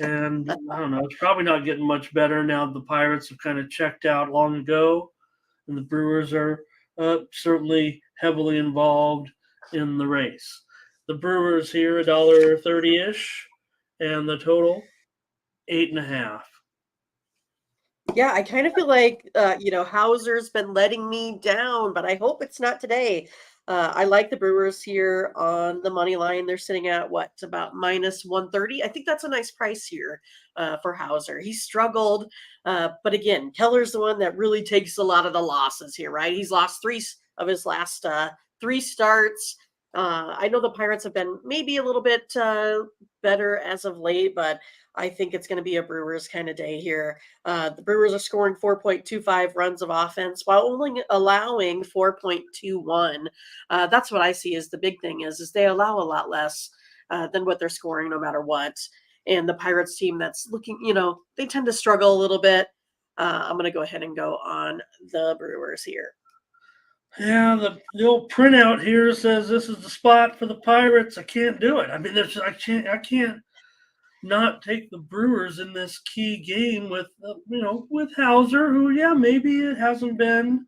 And I don't know, it's probably not getting much better now that the Pirates have kind of checked out long ago. And the Brewers are certainly heavily involved in the race. The Brewers here, $1.30-ish. And the total, 8.5. Yeah, I kind of feel like, Hauser's been letting me down, but I hope it's not today. I like the Brewers here on the money line. They're sitting at about minus 130. I think that's a nice price here for Hauser. He struggled, but again, Keller's the one that really takes a lot of the losses here, right? He's lost 3 of his last 3 starts. I know the Pirates have been maybe a little bit better as of late, but I think it's going to be a Brewers kind of day here. The Brewers are scoring 4.25 runs of offense while only allowing 4.21. That's what I see as the big thing is they allow a lot less than what they're scoring no matter what. And the Pirates team that's looking, they tend to struggle a little bit. I'm going to go ahead and go on the Brewers here. Yeah, the old printout here says this is the spot for the Pirates. I can't do it. I mean, I can't not take the Brewers in this key game with with Hauser, who maybe it hasn't been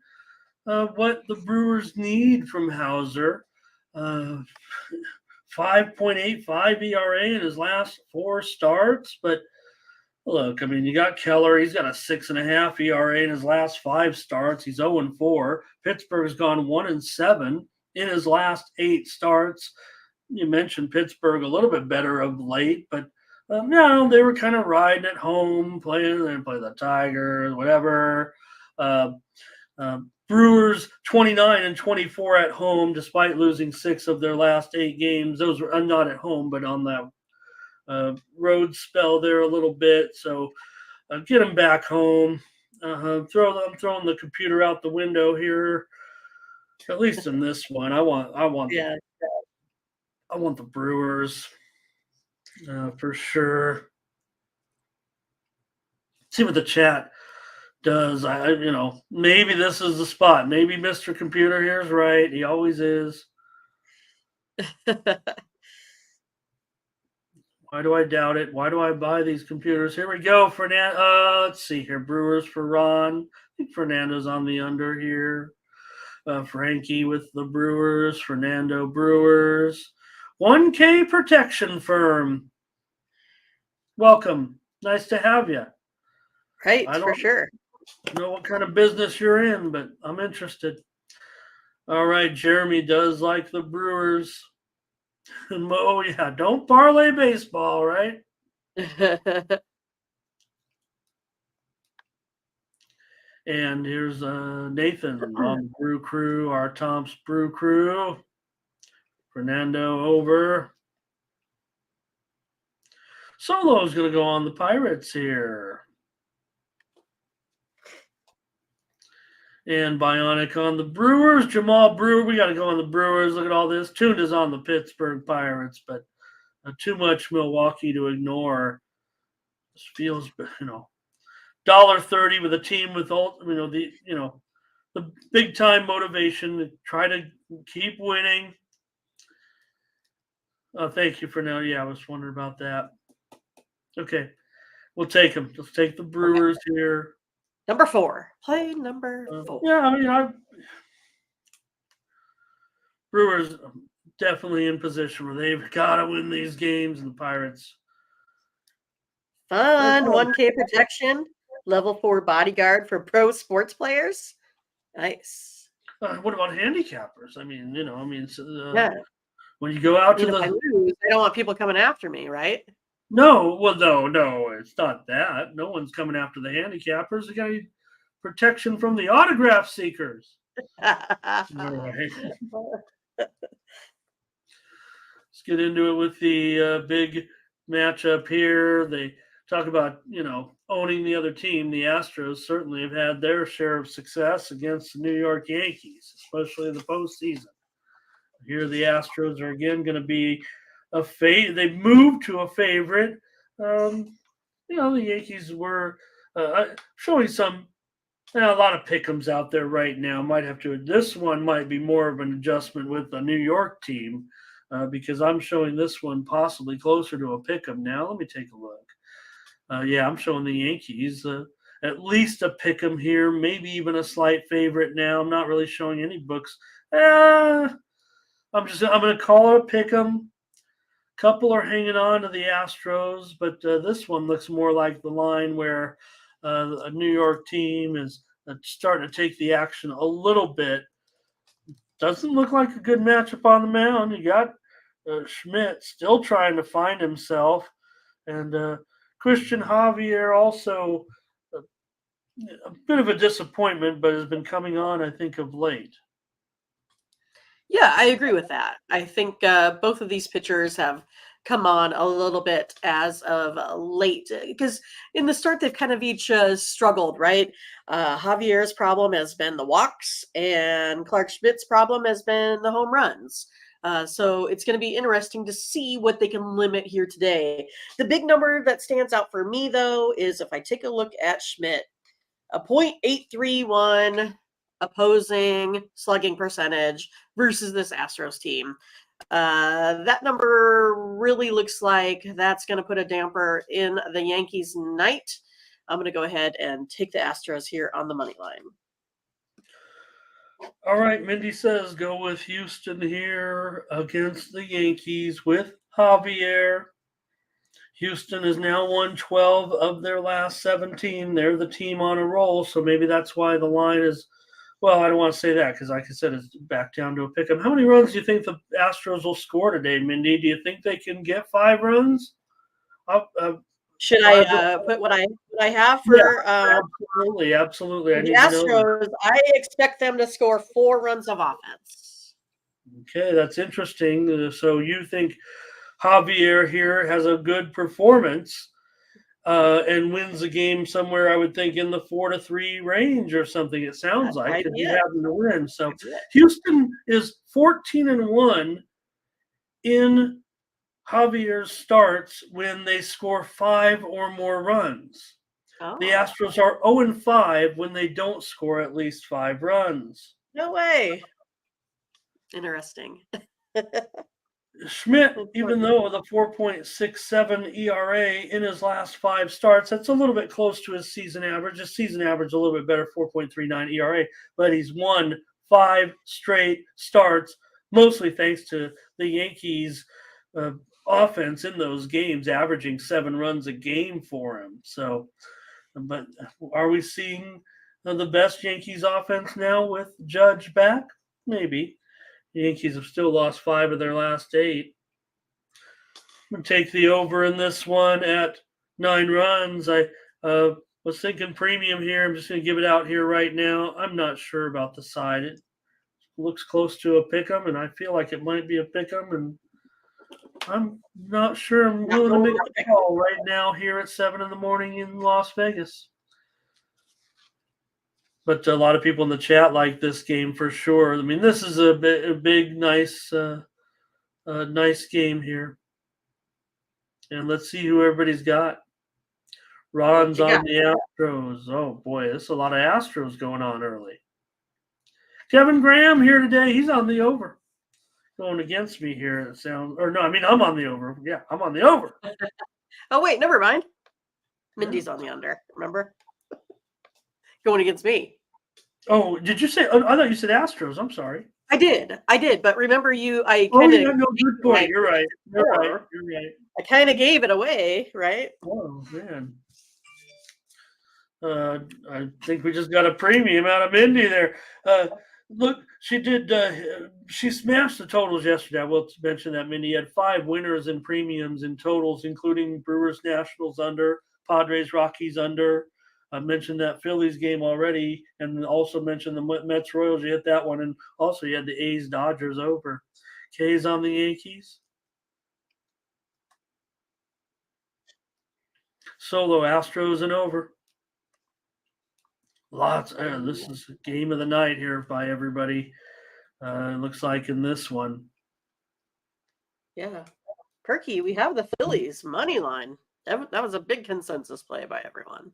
what the Brewers need from Hauser. 5.85 ERA in his last 4 starts, but look, I mean, you got Keller. He's got a 6.5 ERA in his last 5 starts. He's 0-4. Pittsburgh's gone 1-7 in his last 8 starts. You mentioned Pittsburgh a little bit better of late, but no, they were kind of riding at home, playing. They play the Tigers, whatever. Brewers 29-24 at home, despite losing 6 of their last 8 games. Those were not at home, but on that road spell there a little bit. So get them back home. I'm throwing the computer out the window here. At least in this one, I want the Brewers for sure. See what the chat does. Maybe this is the spot. Maybe Mr. Computer here is right. He always is. Why do I doubt it? Why do I buy these computers? Here we go. Let's see here. Brewers for Ron. I think Fernando's on the under here. Frankie with the Brewers. Fernando Brewers. 1K Protection Firm. Welcome. Nice to have you. Right, for sure. I don't know what kind of business you're in, but I'm interested. All right, Jeremy does like the Brewers. Oh, yeah, don't parlay baseball, right? And here's Nathan on the Brew Crew, our Tom's Brew Crew. Fernando over. Solo's going to go on the Pirates here. And Bionic on the Brewers. Jamal Brewer, we got to go on the Brewers. Look at all this. Tuned is on the Pittsburgh Pirates, but too much Milwaukee to ignore. This feels, $1.30 with a team with the big time motivation to try to keep winning. Thank you for now. Yeah, I was wondering about that. Okay, we'll take them. Let's take the Brewers here. Number 4. Play number 4. Brewers definitely in position where they've got to win these games, and the Pirates. Fun. 1K protection. Level 4 bodyguard for pro sports players. Nice. What about handicappers? I mean, when you go out to if I lose, I don't want people coming after me, right? No, well, no, it's not that. No one's coming after the handicappers. They got protection from the autograph seekers. All right. Let's get into it with the big matchup here. They talk about, owning the other team. The Astros certainly have had their share of success against the New York Yankees, especially in the postseason. Here the Astros are again going to be they've moved to a favorite. The Yankees were showing a lot of pick'ems out there right now. This one might be more of an adjustment with the New York team because I'm showing this one possibly closer to a pick'em now. Let me take a look. I'm showing the Yankees at least a pick'em here, maybe even a slight favorite now. I'm not really showing any books. I'm going to call it a pick'em. Couple are hanging on to the Astros, but this one looks more like the line where a New York team is starting to take the action a little bit. Doesn't look like a good matchup on the mound. You got Schmidt still trying to find himself, and Christian Javier also a bit of a disappointment, but has been coming on, I think, of late. Yeah, I agree with that. I think both of these pitchers have come on a little bit as of late, because in the start they've kind of each struggled, right? Javier's problem has been the walks, and Clark Schmidt's problem has been the home runs. So it's going to be interesting to see what they can limit here today. The big number that stands out for me, though, is if I take a look at Schmidt, a .831 opposing slugging percentage versus this Astros team. That number really looks like that's going to put a damper in the Yankees' night. I'm going to go ahead and take the Astros here on the money line. All right, Mindy says go with Houston here against the Yankees with Javier. Houston has now won 12 of their last 17. They're the team on a roll, so maybe that's why the line is, well, I don't want to say that because, like I said, it's back down to a pick 'em. How many runs do you think the Astros will score today, Mindy? Do you think they can get 5 runs? Should I put what I have for absolutely. I the need to know. Astros? I expect them to score 4 runs of offense. Okay, that's interesting. So you think Javier here has a good performance and wins the game somewhere, I would think, in the 4-3 range or something. It sounds like if you happen to win. So Houston is 14-1 in Javier's starts when they score 5 or more runs. Oh. The Astros are 0-5 when they don't score at least 5 runs. No way. Interesting. Schmidt, even though the 4.67 ERA in his last 5 starts, that's a little bit close to his season average. His season average a little bit better, 4.39 ERA, but he's won 5 straight starts, mostly thanks to the Yankees' offense in those games, averaging 7 runs a game for him. So, but are we seeing the best Yankees offense now with Judge back? Maybe. The Yankees have still lost 5 of their last 8. I'm going to take the over in this one at 9 runs. I was thinking premium here. I'm just going to give it out here right now. I'm not sure about the side. It looks close to a pick 'em, and I feel like it might be a pick 'em, and I'm not sure I'm willing to make a call right now here at 7 in the morning in Las Vegas. But a lot of people in the chat like this game for sure. I mean, this is a big, nice, nice game here. And let's see who everybody's got. Ron's on the Astros. Oh boy, there's a lot of Astros going on early. Kevin Graham here today. He's on the over. Going against me here. It sounds, or no, I mean I'm on the over. Yeah, I'm on the over. Oh wait, never mind. Mindy's on the under. Remember? Going against me. Oh, did you say? I thought you said Astros. I'm sorry. I did. But remember I kind of. Oh, no, good point. You're right. You're right. I kind of gave it away, right? Oh man. I think we just got a premium out of Mindy there. Look, she did. She smashed the totals yesterday. I will mention that Mindy had 5 winners in premiums in totals, including Brewers Nationals under, Padres Rockies under. I mentioned that Phillies game already, and also mentioned the Mets Royals. You hit that one, and also you had the A's Dodgers over. K's on the Yankees. Solo Astros and over. Lots. This is the game of the night here by everybody. It looks like in this one. Yeah. Perky, we have the Phillies money line. That was a big consensus play by everyone.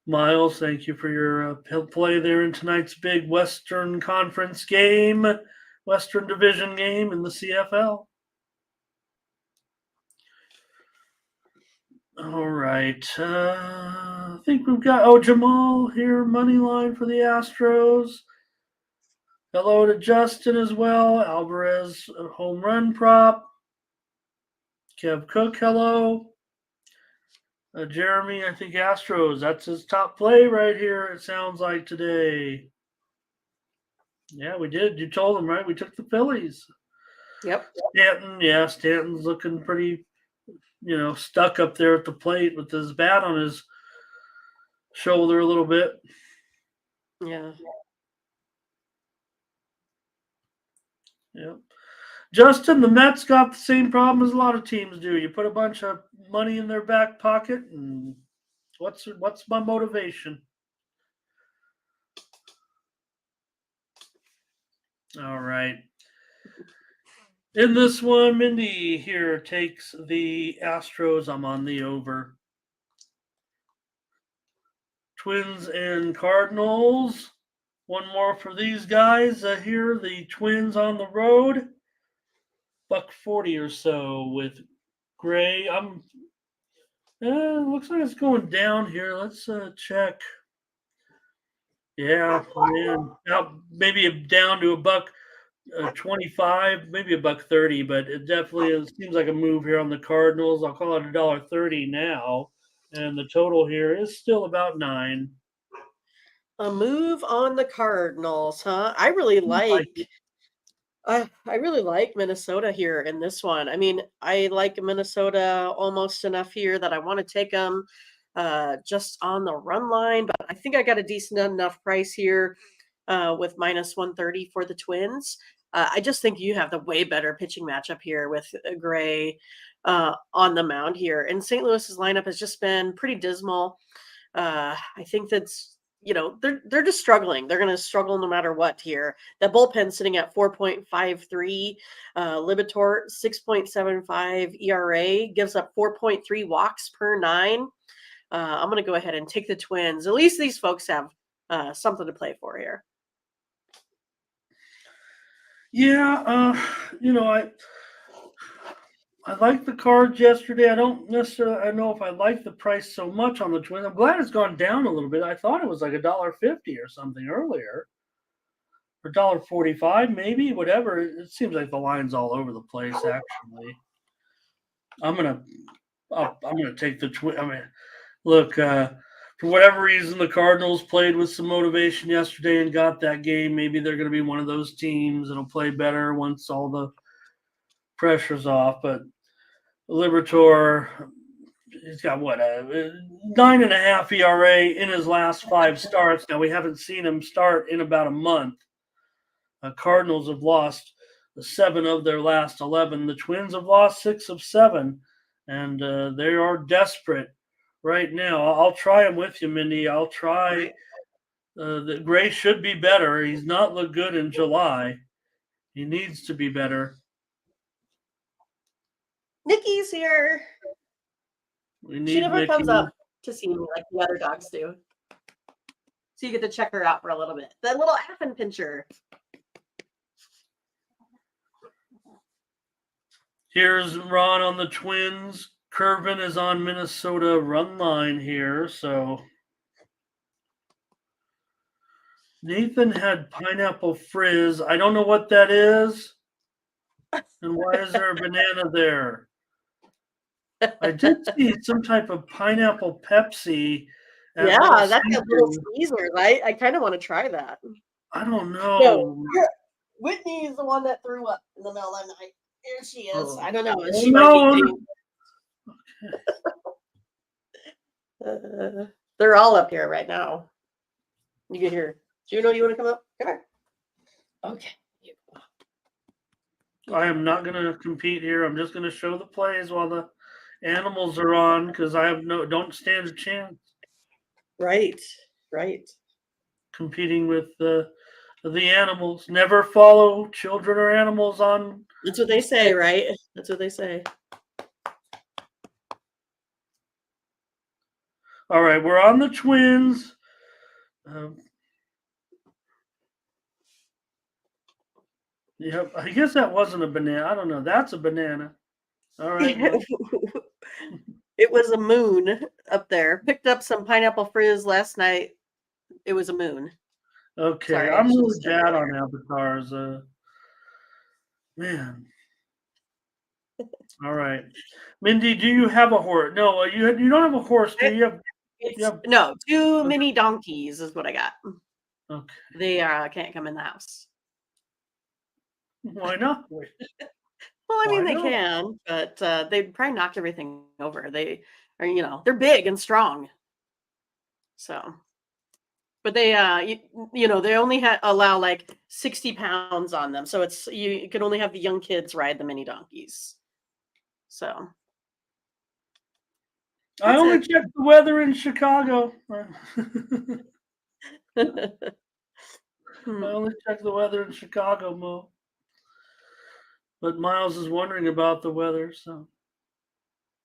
Miles, thank you for your play there in tonight's big Western Conference game, Western Division game in the CFL. All right. I think we've got, Jamal here, money line for the Astros. Hello to Justin as well. Alvarez, home run prop. Kev Cook, hello. Jeremy, I think Astros, that's his top play right here, it sounds like today. Yeah, we did. You told him, right? We took the Phillies. Yep. Stanton's looking pretty, stuck up there at the plate with his bat on his shoulder a little bit. Yeah. Yep. Justin, the Mets got the same problem as a lot of teams do. You put a bunch of money in their back pocket, and what's my motivation? All right. In this one, Mindy here takes the Astros. I'm on the over. Twins and Cardinals. One more for these guys. Here, the Twins on the road. $1.40 or so with Gray. Looks like it's going down here. Let's check. Yeah, man. Now maybe down to $1.25, maybe $1.30, but it definitely seems like a move here on the Cardinals. I'll call it $1.30 now, and the total here is still about 9. A move on the Cardinals, huh? I really like. I really like Minnesota here in this one. I mean, I like Minnesota almost enough here that I want to take them just on the run line, but I think I got a decent enough price here with minus 130 for the Twins. I just think you have the way better pitching matchup here with Gray on the mound here. And St. Louis's lineup has just been pretty dismal. I think they're just struggling. They're going to struggle no matter what here. That bullpen sitting at 4.53, Libator 6.75 ERA, gives up 4.3 walks per 9. I'm going to go ahead and take the Twins. At least these folks have something to play for here. Yeah, I liked the Cards yesterday. I don't necessarily know if I like the price so much on the Twins. I'm glad it's gone down a little bit. I thought it was like $1.50 or something earlier, or $1.45 maybe. Whatever. It seems like the line's all over the place. Actually, I'm gonna take the Twins. I mean, look. For whatever reason, the Cardinals played with some motivation yesterday and got that game. Maybe they're going to be one of those teams that'll play better once all the pressure's off. But Libertor, he's got what, a 9.5 ERA in his last 5 starts. Now we haven't seen him start in about a month. Cardinals have lost 7 of their last 11. The Twins have lost 6 of 7, and they are desperate right now. I'll try him with you, Mindy. I'll try. The Gray should be better. He's not looked good in July. He needs to be better. Nikki's here. She never Nikki. comes up to see me like the other dogs do. So you get to check her out for a little bit. That little Affin pincher. Here's Ron on the Twins. Curvin is on Minnesota run line here. So Nathan had pineapple frizz. I don't know what that is. And why is there a banana there? I did see some type of pineapple Pepsi. Yeah, that's a little squeezer, right? I kind of want to try that. I don't know. No, Whitney is the one that threw up in the middle of the night. Here she is. Oh. I don't know. Oh, she no. might be they're all up here right now. You can hear. Juno, you want to come up? Come here. Okay. I am not going to compete here. I'm just going to show the plays while the animals are on because don't stand a chance. Right. Competing with the animals. Never follow children or animals on. That's what they say, right? That's what they say. All right, we're on the Twins. Yep, I guess that wasn't a banana. I don't know. That's a banana. All right. Well. It was a moon up there. Picked up some pineapple frizz last night. It was a moon. Okay, Sorry, I'm really bad on avatars. Man. All right, Mindy, do you have a horse? No, you don't have a horse. Do you have? No, 2 mini donkeys is what I got. Okay. They can't come in the house. Why not? Well, I mean, they can, but they'd probably knock everything over. They are, they're big and strong. So but they they only allow like 60 pounds on them, so it's you can only have the young kids ride the mini donkeys. So I that's only it. checked the weather in Chicago. I Hmm. only checked the weather in Chicago, Mo. But Miles is wondering about the weather. So,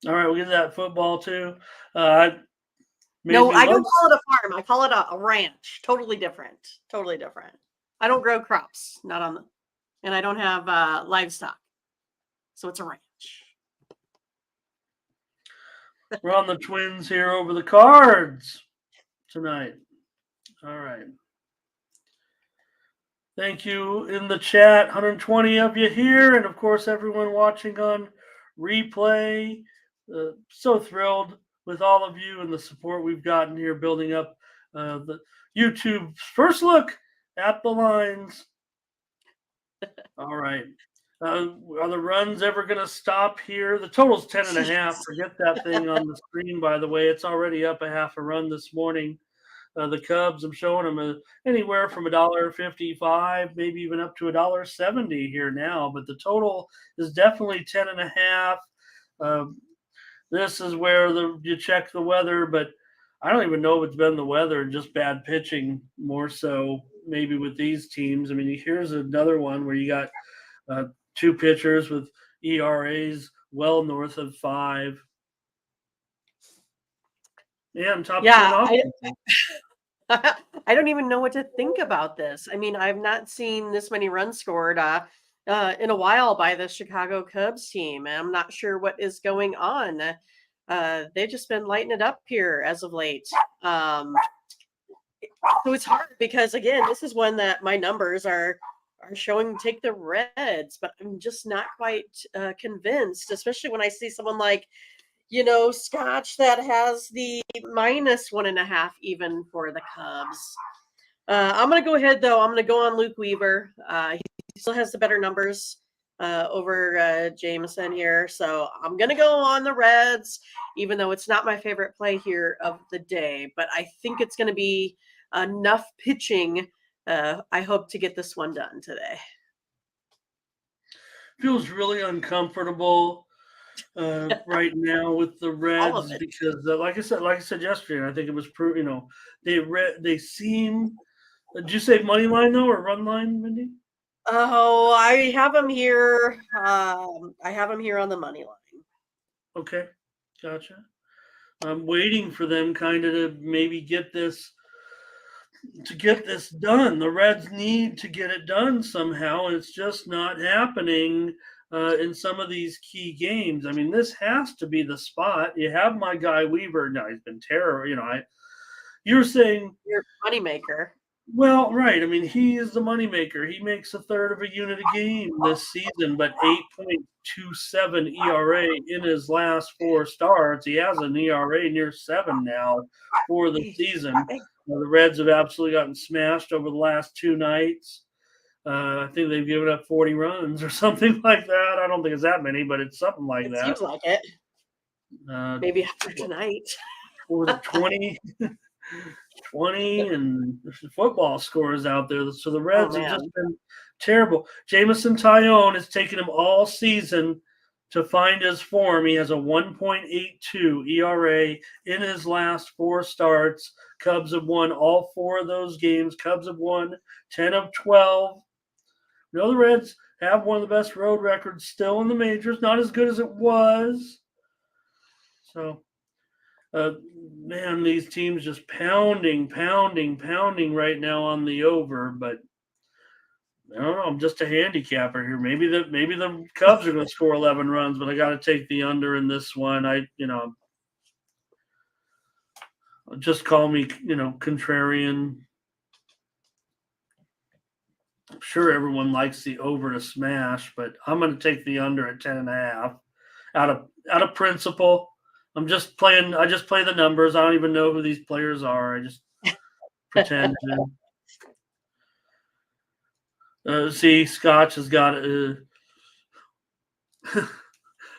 all right, we'll get to that football too. Made No, me I don't love. call it a farm. I call it a ranch. Totally different. Totally different. I don't grow crops, not on the, and I don't have livestock, so it's a ranch. We're on the Twins here over the Cards tonight. All right. Thank you in the chat, 120 of you here, and of course everyone watching on replay. So thrilled with all of you and the support we've gotten here, building up the YouTube first look at the lines. All right. Are the runs ever going to stop here? The total's 10.5. Forget that thing on the screen, by the way. It's already up a half a run this morning. The Cubs, I'm showing them anywhere from $1.55, maybe even up to $1.70 here now. But the total is definitely 10.5. This is where you check the weather, but I don't even know if it's been the weather, just bad pitching more so maybe with these teams. I mean, here's another one where you got two pitchers with ERAs well north of 5. And top 10 Yeah, offense. I don't even know what to think about this. I mean, I've not seen this many runs scored in a while by the Chicago Cubs team, and I'm not sure what is going on. They've just been lighting it up here as of late. So it's hard because again, this is one that my numbers are showing take the Reds, but I'm just not quite convinced, especially when I see someone like Scotch that has the -1.5 even for the Cubs. I'm going to go ahead, though. I'm going to go on Luke Weaver. He still has the better numbers over Jameson here. So I'm going to go on the Reds, even though it's not my favorite play here of the day. But I think it's going to be enough pitching. I hope to get this one done today. Feels really uncomfortable right now with the All of Reds it. because, like I said yesterday, I think it was they seem. Did you say money line though or run line, Mindy? Oh, I have him here. I have him here on the money line. Okay, gotcha. I'm waiting for them kind of to maybe get this done. The Reds need to get it done somehow, and it's just not happening in some of these key games. I mean, this has to be the spot. You have my guy Weaver. No, he's been terrible. You're saying, Your moneymaker. well, right. I mean, he is the moneymaker. He makes a third of a unit a game this season, but 8.27 ERA in his last 4 starts. He has an ERA near 7 now for the season. The Reds have absolutely gotten smashed over the last 2 nights. I think they've given up 40 runs or something like that. I don't think it's that many, but it's something like It that. seems like it. Maybe after What tonight. was it, 20? 20 and football scores out there. So the Reds have just been terrible. Jameson Taillon has taken him all season to find his form. He has a 1.82 ERA in his last 4 starts. Cubs have won all 4 of those games. Cubs have won 10 of 12. The Reds have one of the best road records still in the majors. Not as good as it was. So man, these teams just pounding right now on the over. But I don't know. I'm just a handicapper here. Maybe the Cubs are going to score 11 runs, but I got to take the under in this one. Just call me contrarian. I'm sure everyone likes the over to smash, but I'm going to take the under at 10.5 out of principle. I just play the numbers. I don't even know who these players are. I just pretend to. See, Scotch has got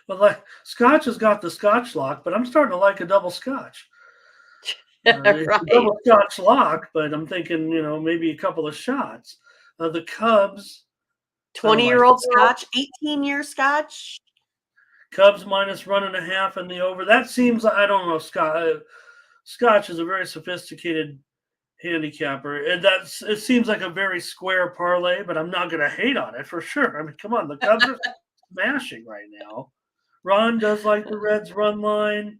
well, Scotch has got the Scotch lock, but I'm starting to like a double Scotch. It's a Right. double Scotch lock, but I'm thinking, maybe a couple of shots. The Cubs are 20-year-old Scotch, 18-year Scotch. Cubs minus 1.5 in the over. That seems, I don't know, Scotch is a very sophisticated handicapper, and it seems like a very square parlay, but I'm not going to hate on it for sure. I mean, come on, the Cubs are smashing right now. Ron does like the Reds run line.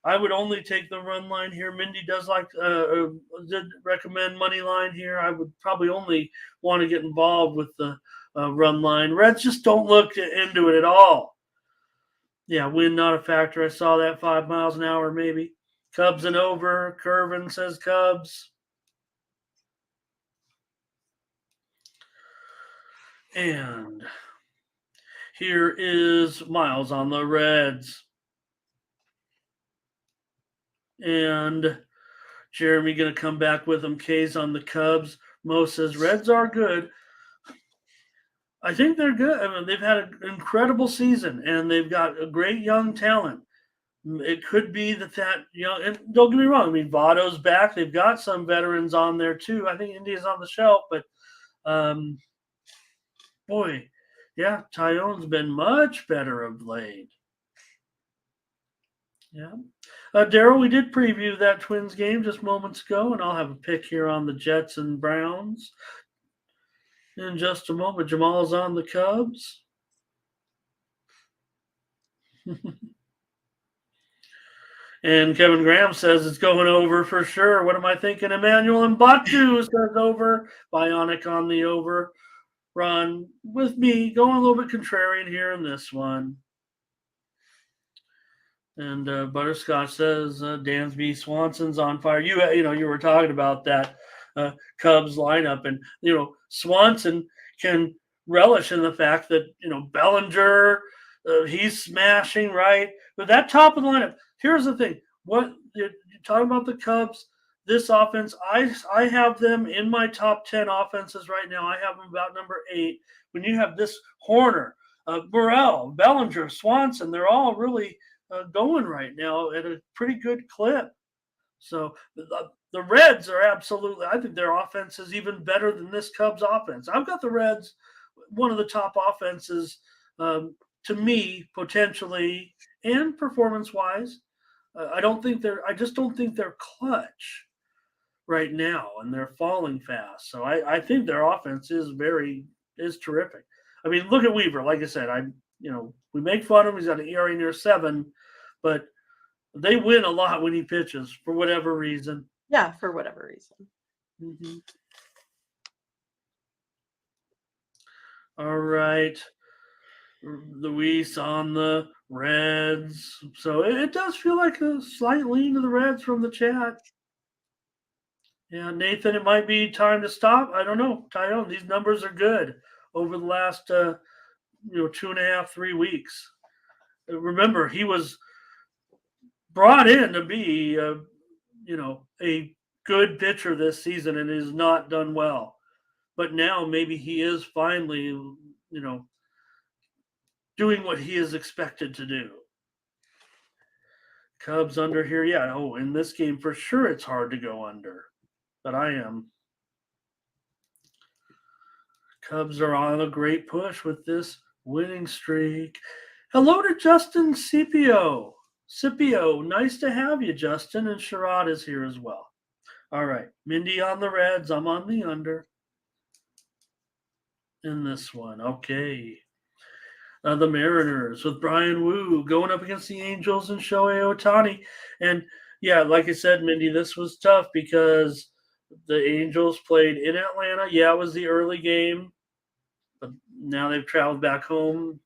I would only take the run line here. Mindy does did recommend money line here. I would probably only want to get involved with the run line. Reds just don't look into it at all. Yeah, wind not a factor. I saw that 5 miles an hour maybe. Cubs and over. Curvin says Cubs. And here is Miles on the Reds. And Jeremy going to come back with him. K's on the Cubs. Mo says Reds are good. I think they're good. I mean, they've had an incredible season, and they've got a great young talent. It could be that young, and don't get me wrong. I mean, Votto's back. They've got some veterans on there too. I think India's on the shelf, but boy, yeah, Tyone's been much better of late. Yeah. Daryl, we did preview that Twins game just moments ago, and I'll have a pick here on the Jets and Browns in just a moment. Jamal's on the Cubs. And Kevin Graham says it's going over for sure. What am I thinking? Emmanuel and Batu says over. Bionic on the over. Ron with me, going a little bit contrarian here in this one. And Butterscotch says Dansby Swanson's on fire. You were talking about that Cubs lineup, and Swanson can relish in the fact that Bellinger, he's smashing, right? But that top of the lineup. Here's the thing: what you're talking about the Cubs, this offense, I have them in my top 10 offenses right now. I have them about number 8. When you have this Horner, Burrell, Bellinger, Swanson, they're all really going right now at a pretty good clip. So the Reds are absolutely, I think their offense is even better than this Cubs offense. I've got the Reds, one of the top offenses to me, potentially, and performance-wise. I just don't think they're clutch right now, and they're falling fast. So I think their offense is terrific. I mean, look at Weaver. Like I said, we make fun of him. He's got an ERA near 7, but they win a lot when he pitches for whatever reason. Yeah, for whatever reason. Mm-hmm. All right. Luis on the Reds. So it does feel like a slight lean to the Reds from the chat. Yeah, Nathan, it might be time to stop. I don't know. Tyone, these numbers are good over the last 2.5, 3 weeks. Remember, he was brought in to be a good pitcher this season and has not done well. But now maybe he is finally, doing what he is expected to do. Cubs under here. Yeah. Oh, in this game, for sure, it's hard to go under. But I am. Cubs are on a great push with this winning streak. Hello to Justin Scipio. Scipio, nice to have you, Justin. And Sherrod is here as well. All right. Mindy on the Reds. I'm on the under in this one. Okay. The Mariners with Brian Wu going up against the Angels and Shohei Ohtani. And, yeah, like I said, Mindy, this was tough because the Angels played in Atlanta. Yeah, it was the early game, but now they've traveled back home,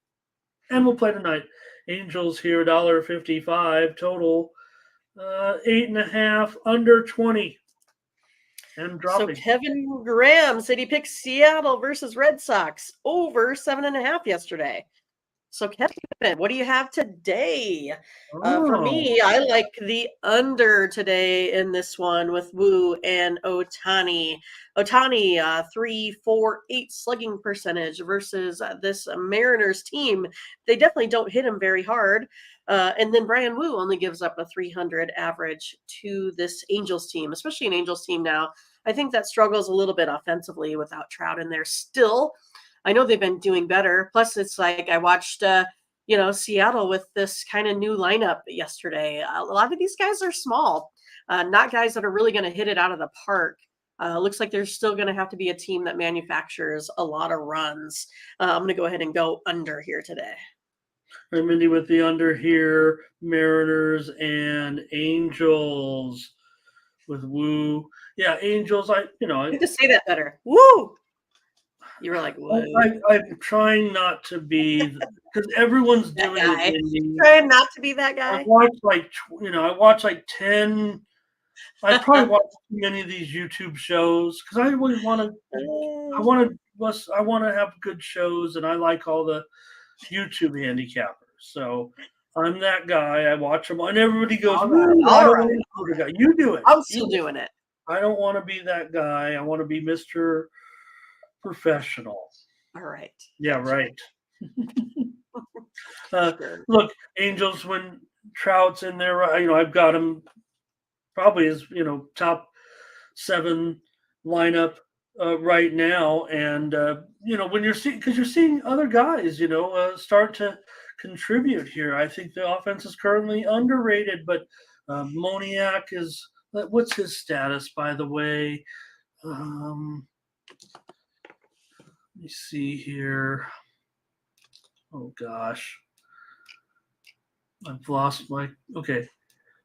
and we'll play tonight. Angels here, $1.55 total, 8.5 under 20, and dropping. So Kevin Graham said he picked Seattle versus Red Sox over 7.5 yesterday. So, Kevin, what do you have today? For Oh, me, I like the under today in this one with Wu and Otani. Otani, 3.48 slugging percentage versus this Mariners team. They definitely don't hit him very hard. And then Brian Wu only gives up a 300 average to this Angels team, especially an Angels team now. I think that struggles a little bit offensively without Trout in there still. I know they've been doing better. Plus, it's like I watched, Seattle with this kind of new lineup yesterday. A lot of these guys are small, not guys that are really going to hit it out of the park. Looks like there's still going to have to be a team that manufactures a lot of runs. I'm going to go ahead and go under here today. I'm Mindy with the under here. Mariners and Angels with Woo. Yeah, Angels. You have to say that better. Woo! You were like, what? I'm trying not to be because everyone's That doing guy. it. Mindy. Trying not to be that I guy. watch like 10. I probably watch too many of these YouTube shows because I really want to. I want to have good shows, and I like all the YouTube handicappers. So I'm that guy. I watch them, and everybody goes, All "Woo, right, I all don't right, want to all be the right. guy. You do it. I'm You still do it. doing it. I don't want to be that guy. I want to be Mr. Professional." All right. Yeah, right. Sure. Look, Angels when Trout's in there, I've got him probably as top 7 lineup right now, and when you're seeing because you're seeing other guys, start to contribute here. I think the offense is currently underrated, but Moniak is what's his status, by the way? Let me see here. Oh gosh, I've lost my. Okay,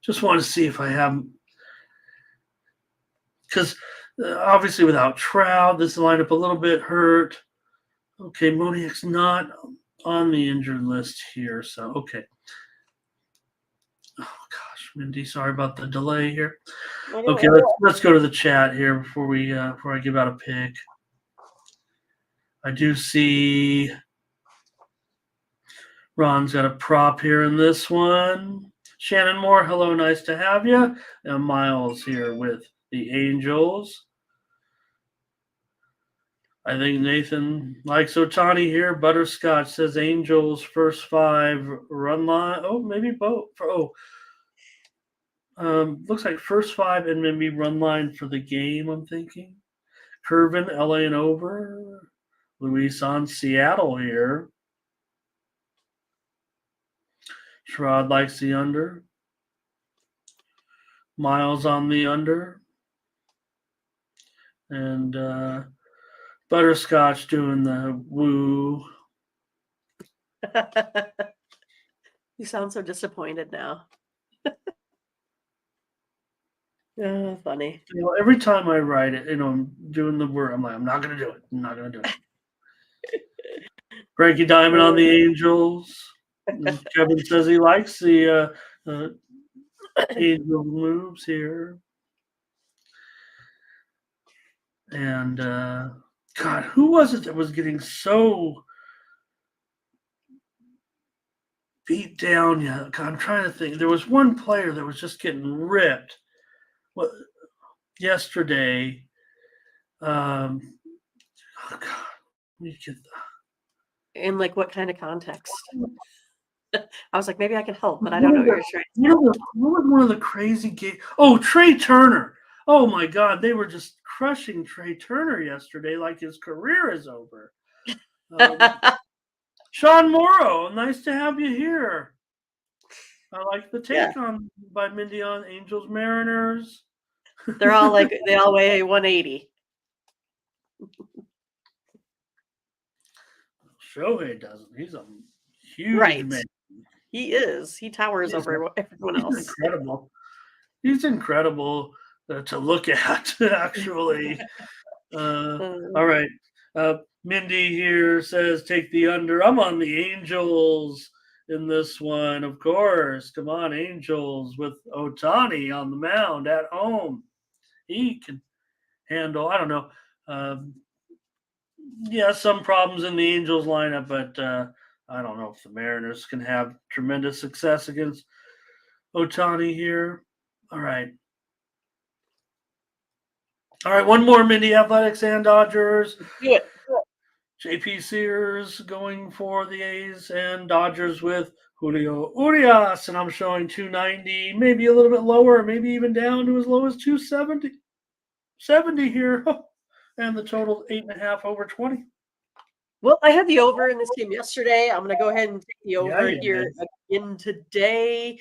just want to see if I have because obviously without Trout, this lineup a little bit hurt. Okay, Moniak's not on the injured list here, so okay. Oh gosh, Mindy, sorry about the delay here. Okay, let's go to the chat here before I give out a pick. I do see Ron's got a prop here in this one. Shannon Moore, hello, nice to have you. And Miles here with the Angels. I think Nathan likes Otani here. Butterscotch says Angels first 5 run line. Oh, maybe both. Looks like first 5 and maybe run line for the game. I'm thinking. Curvin, LA and over. Luis on Seattle here. Sherrod likes the under. Miles on the under. And Butterscotch doing the woo. You sound so disappointed now. Oh, funny. Every time I write it, I'm doing the word. I'm like, I'm not going to do it. I'm not going to do it. Frankie Diamond on the Angels. Kevin says he likes the Angel moves here. And God, who was it that was getting so beat down? Yeah, God, I'm trying to think. There was one player that was just getting ripped. What yesterday? Oh God, let me get In like what kind of context? I was like, maybe I can help, but I don't know what you're trying to say. what was one of the crazy games? Oh, Trey Turner. Oh my God, they were just crushing Trey Turner yesterday, like his career is over. Sean Morrow, nice to have you here. I like the take on by Mindy on Angels Mariners. They're all like they all weigh 180. Shohei doesn't. He's a huge man. He is. He towers over everyone else. Incredible. He's incredible to look at, actually. All right. Mindy here says take the under. I'm on the Angels in this one, of course. Come on, Angels with Otani on the mound at home. He can handle, I don't know. Some problems in the Angels lineup, but I don't know if the Mariners can have tremendous success against Otani here. All right. All right, one more, Mindy. Athletics and Dodgers. Do it. JP Sears going for the A's and Dodgers with Julio Urias. And I'm showing 290, maybe a little bit lower, maybe even down to as low as 270 here. And the total 8.5 over 20. Well, I had the over in this game yesterday. I'm going to go ahead and take the over you here again today.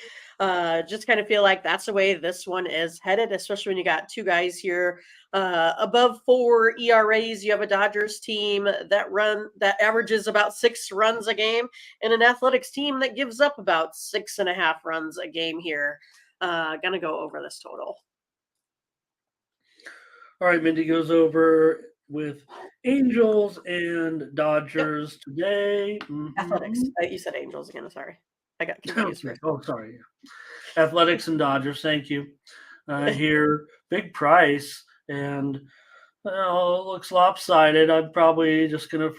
Just kind of feel like that's the way this one is headed, especially when you got two guys here above 4 ERAs. You have a Dodgers team that averages about 6 runs a game, and an Athletics team that gives up about 6.5 runs a game here. Gonna go over this total. All right, Mindy goes over with Angels and Dodgers today. Athletics. You said Angels again. Sorry, I got confused. Okay. Oh, sorry. Athletics and Dodgers. Thank you. Here, big price, and it looks lopsided. I'm probably just gonna,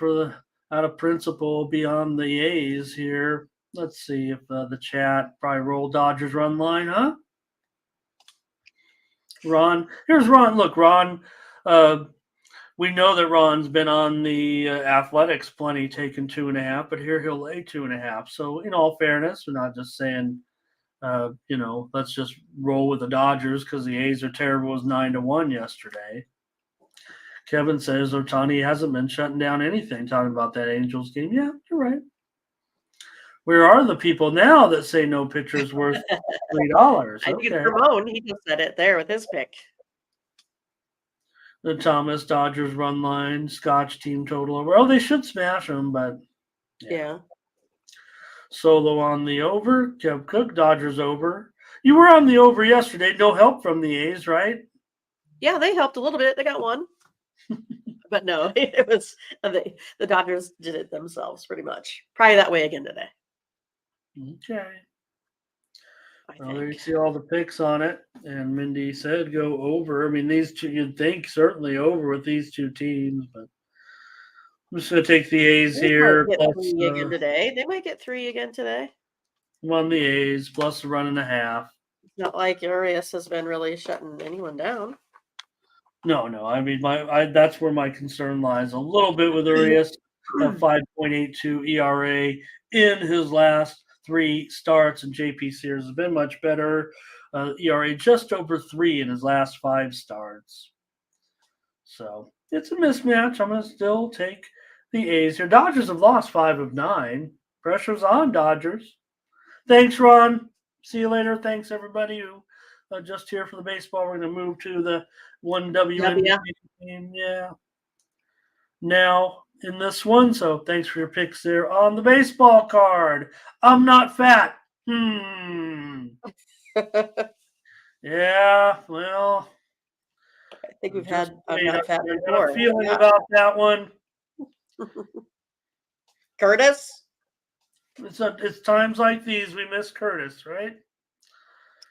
out of principle, be on the A's here. Let's see if the chat probably roll Dodgers run line, huh? Ron, here's Ron. Look, Ron. We know that Ron's been on the Athletics plenty, taking 2.5, but here he'll lay 2.5. So, in all fairness, we're not just saying, let's just roll with the Dodgers because the A's are terrible. It was 9-1 yesterday. Kevin says Otani hasn't been shutting down anything. Talking about that Angels game, yeah, you're right. Where are the people now that say no pitcher is worth $3? I think it's Ramon. He just said it there with his pick. The Thomas Dodgers run line, Scotch team total over. Oh, they should smash them, but yeah. Solo on the over. Kev Cook, Dodgers over. You were on the over yesterday. No help from the A's, right? Yeah, they helped a little bit. They got one. But no, it was the Dodgers did it themselves pretty much. Probably that way again today. Okay. Well, there you see all the picks on it. And Mindy said go over. I mean, these two, you'd think certainly over with these two teams, but I'm just going to take the A's here. Plus, 3 again today. They might get 3 again today. I'm on the A's plus a 1.5. It's not like Urias has been really shutting anyone down. No. I mean, that's where my concern lies a little bit with Urias. A 5.82 ERA in his last 3 starts, and JP Sears has been much better. ERA just over 3 in his last 5 starts. So it's a mismatch. I'm going to still take the A's here. Dodgers have lost 5 of 9. Pressure's on, Dodgers. Thanks, Ron. See you later. Thanks, everybody who just here for the baseball. We're going to move to the 1WNBA game. Yeah. Now in this one. So thanks for your picks there on the baseball card. I'm not fat. Yeah, well, I think we've had I'm not fat before. Feeling about that one. Curtis? It's times like these we miss Curtis, right?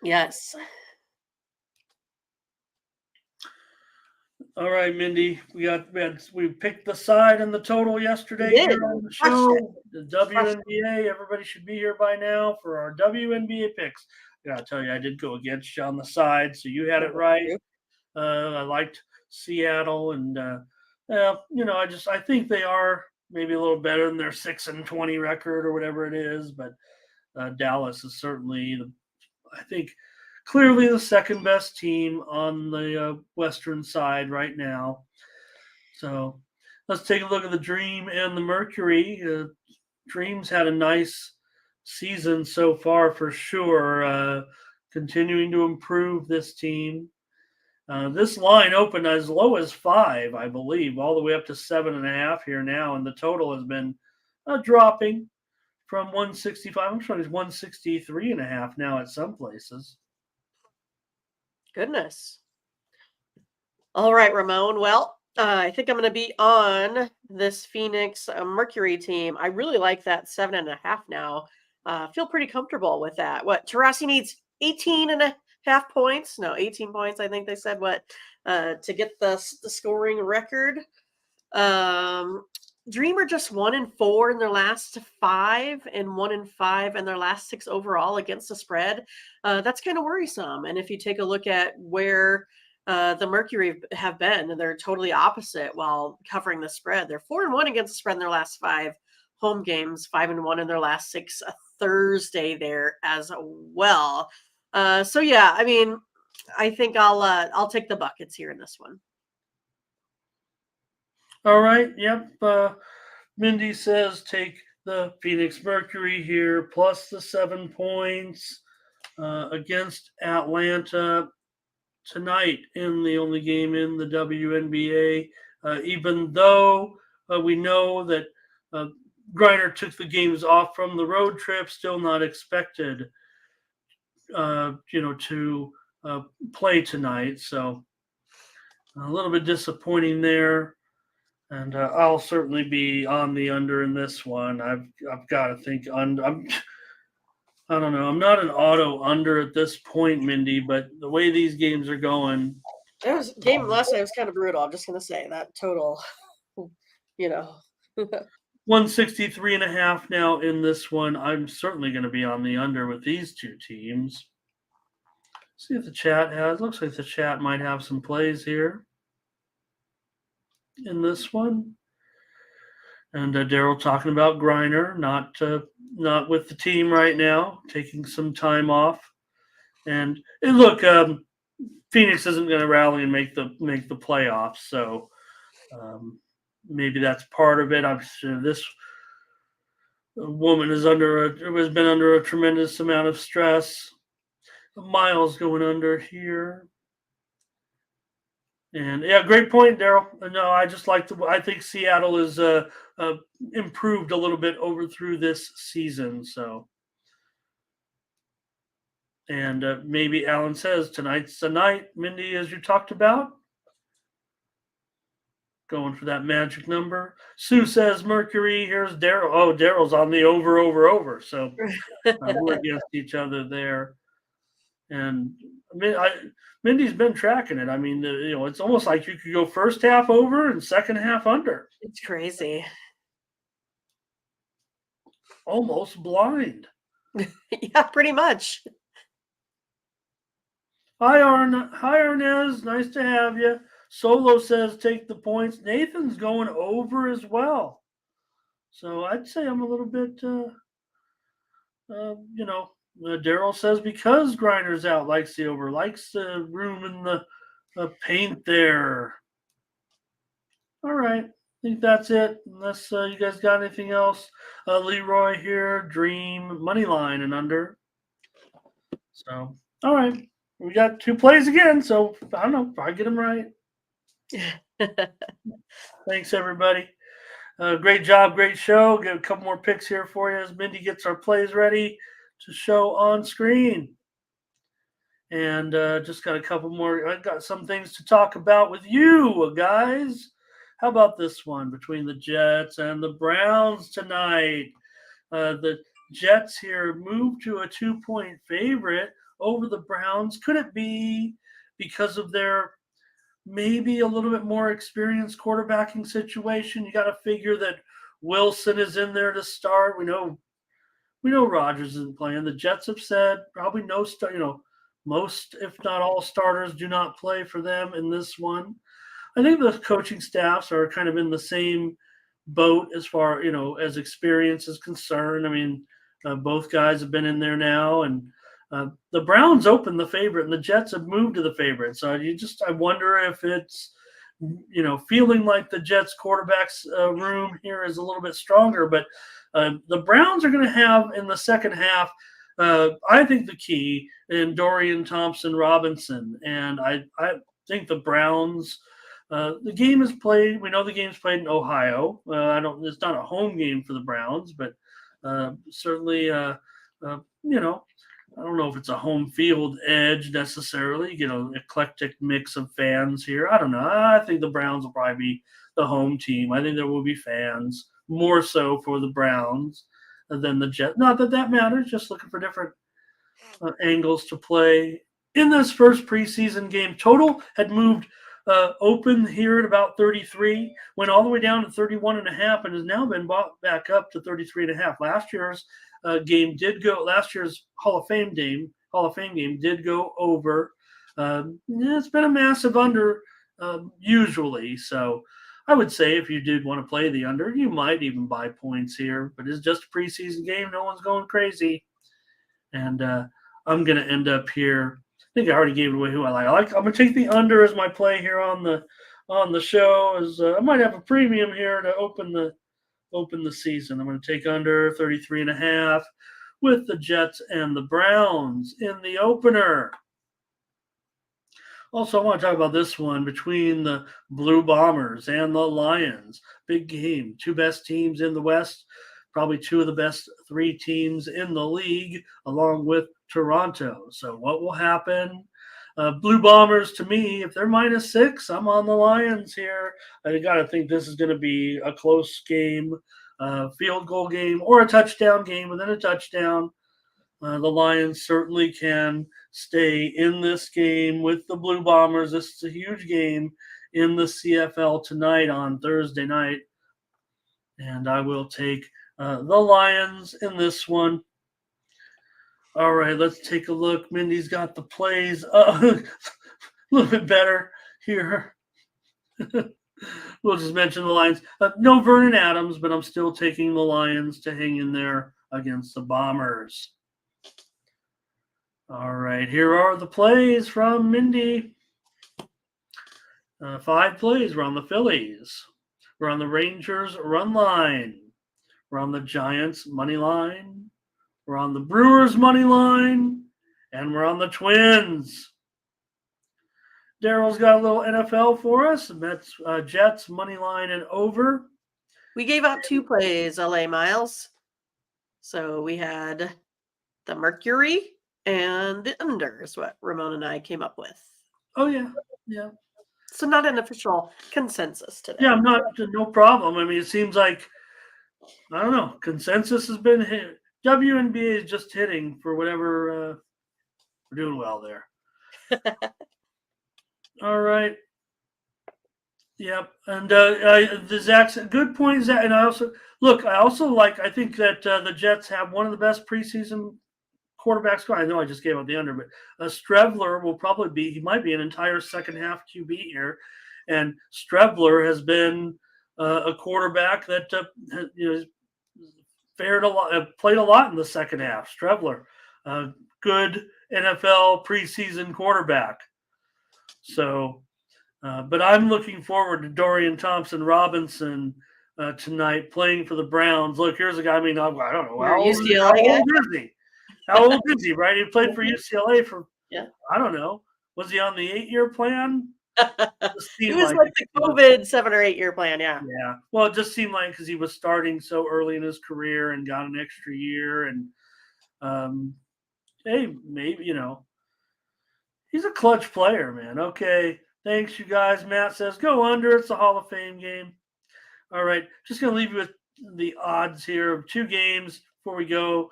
Yes. All right, Mindy, we picked the side and the total yesterday here on the show. The WNBA, everybody should be here by now for our WNBA picks. I gotta tell you, I did go against you on the side, so you had it right. I liked Seattle, and I think they are maybe a little better than their 6-20 record or whatever it is, but Dallas is certainly I think clearly the second best team on the Western side right now. So let's take a look at the Dream and the Mercury. Dream's had a nice season so far for sure, continuing to improve this team. This line opened as low as 5, I believe, all the way up to 7.5 here now, and the total has been dropping from 165. I'm sure it's 163.5 now at some places. Goodness. All right, Ramon. Well, I think I'm going to be on this Phoenix Mercury team. I really like that 7.5 now. Feel pretty comfortable with that. What Taurasi needs 18.5 points. No, 18 points. I think they said to get the scoring record. Dream are just 1-4 in their last 5 and 1-5 in their last 6 overall against the spread. That's kind of worrisome. And if you take a look at where the Mercury have been, and they're totally opposite while covering the spread. They're 4-1 against the spread in their last 5 home games, 5-1 in their last 6 Thursday there as well. So yeah, I mean, I think I'll take the buckets here in this one. All right. Yep. Mindy says take the Phoenix Mercury here plus the 7 points against Atlanta tonight in the only game in the WNBA. Even though we know that Griner took the games off from the road trip, still not expected, to play tonight. So a little bit disappointing there. And I'll certainly be on the under in this one. I've got to think I don't know. I'm not an auto under at this point, Mindy, but the way these games are going, It was game last night was kind of brutal. I'm just gonna say that total, you know. 163.5 now in this one. I'm certainly going to be on the under with these two teams. See if the chat has. Looks like the chat might have some plays here in this one. And Daryl talking about Griner, not with the team right now, taking some time off. And look, Phoenix isn't going to rally and make the playoffs, so maybe that's part of it. I'm sure this woman has been under a tremendous amount of stress. Miles going under here. And yeah, great point, Daryl. No, I think Seattle is improved a little bit over through this season. So, and maybe Alan says tonight's the night, Mindy, as you talked about. Going for that magic number. Sue says Mercury. Here's Daryl. Oh, Daryl's on the over. So we're against each other there. And I mean, Mindy's been tracking it. I mean, it's almost like you could go first half over and second half under. It's crazy. Almost blind. Yeah, pretty much. Hi, Arnez. Nice to have you. Solo says take the points. Nathan's going over as well. So I'd say I'm a little bit, Daryl says because Griner's out, likes the over, likes the room in the paint there. All right. I think that's it. Unless you guys got anything else. Leroy here, Dream, money line and under. So, all right. We got 2 plays again, so I don't know. Probably get them right. Thanks, everybody. Great job, great show. Get a couple more picks here for you as Mindy gets our plays ready to show on screen. And just got a couple more. I got some things to talk about with you guys. How about this one between the Jets and the Browns tonight? The Jets here moved to a 2-point favorite over the Browns. Could it be because of their maybe a little bit more experienced quarterbacking situation? You got to figure that Wilson is in there to start. We know Rodgers isn't playing. The Jets have said probably most, if not all, starters do not play for them in this one. I think the coaching staffs are kind of in the same boat as far, as experience is concerned. I mean, both guys have been in there now, and the Browns opened the favorite, and the Jets have moved to the favorite. So I wonder if it's, feeling like the Jets quarterback's room here is a little bit stronger. But the Browns are going to have in the second half, I think the key in Dorian Thompson-Robinson. And I think the Browns, the game is played. We know the game's played in Ohio. It's not a home game for the Browns, but certainly, I don't know if it's a home field edge necessarily, eclectic mix of fans here. I don't know. I think the Browns will probably be the home team. I think there will be fans, more so for the Browns than the Jets. Not that matters, just looking for different angles to play. In this first preseason game, total had moved opened here at about 33, went all the way down to 31.5, and has now been bought back up to 33.5. Last year's last year's Hall of Fame game did go over. It's been a massive under usually. So I would say if you did want to play the under, you might even buy points here. But it's just a preseason game. No one's going crazy. And I'm going to end up here. I think I already gave away who I like. I'm going to take the under as my play here on the show. As I might have a premium here to open the season. I'm going to take under 33.5 with the Jets and the Browns in the opener. Also, I want to talk about this one between the Blue Bombers and the Lions. Big game. Two best teams in the West. Probably two of the best three teams in the league, along with Toronto. So what will happen? Blue Bombers, to me, if they're -6, I'm on the Lions here. I got to think this is going to be a close game, field goal game, or a touchdown game within a touchdown. The Lions certainly can stay in this game with the Blue Bombers. This is a huge game in the CFL tonight on Thursday night. And I will take the Lions in this one. All right, let's take a look. Mindy's got the plays a little bit better here. We'll just mention the Lions. No Vernon Adams, but I'm still taking the Lions to hang in there against the Bombers. All right, here are the plays from Mindy. 5 plays. We're on the Phillies. We're on the Rangers run line. We're on the Giants money line. We're on the Brewers money line. And we're on the Twins. Daryl's got a little NFL for us. That's Jets money line and over. We gave out 2 plays, LA Miles. So we had the Mercury and the under is what Ramon and I came up with. Oh, yeah. So not an official consensus today. Yeah, no problem. I mean, it seems like, I don't know, consensus has been hit. WNBA is just hitting for whatever. We're doing well there. All right. Yep. And the Zach's good point, Zach. And I also think that the Jets have one of the best preseason quarterbacks. I know I just gave out the under, but Strevler he might be an entire second half QB here. And Strevler has been a quarterback that played a lot in the second half. Strevler, good NFL preseason quarterback. So, but I'm looking forward to Dorian Thompson-Robinson tonight playing for the Browns. Look, here's a guy. I mean, I don't know how old is he? How old is he? Right? He played for UCLA for I don't know. Was he on the 8-year plan? He was like the COVID 7 or 8-year plan, yeah. Yeah. Well, it just seemed like because he was starting so early in his career and got an extra year, and hey, maybe he's a clutch player, man. Okay, thanks, you guys. Matt says go under. It's a Hall of Fame game. All right, just gonna leave you with the odds here of 2 games before we go.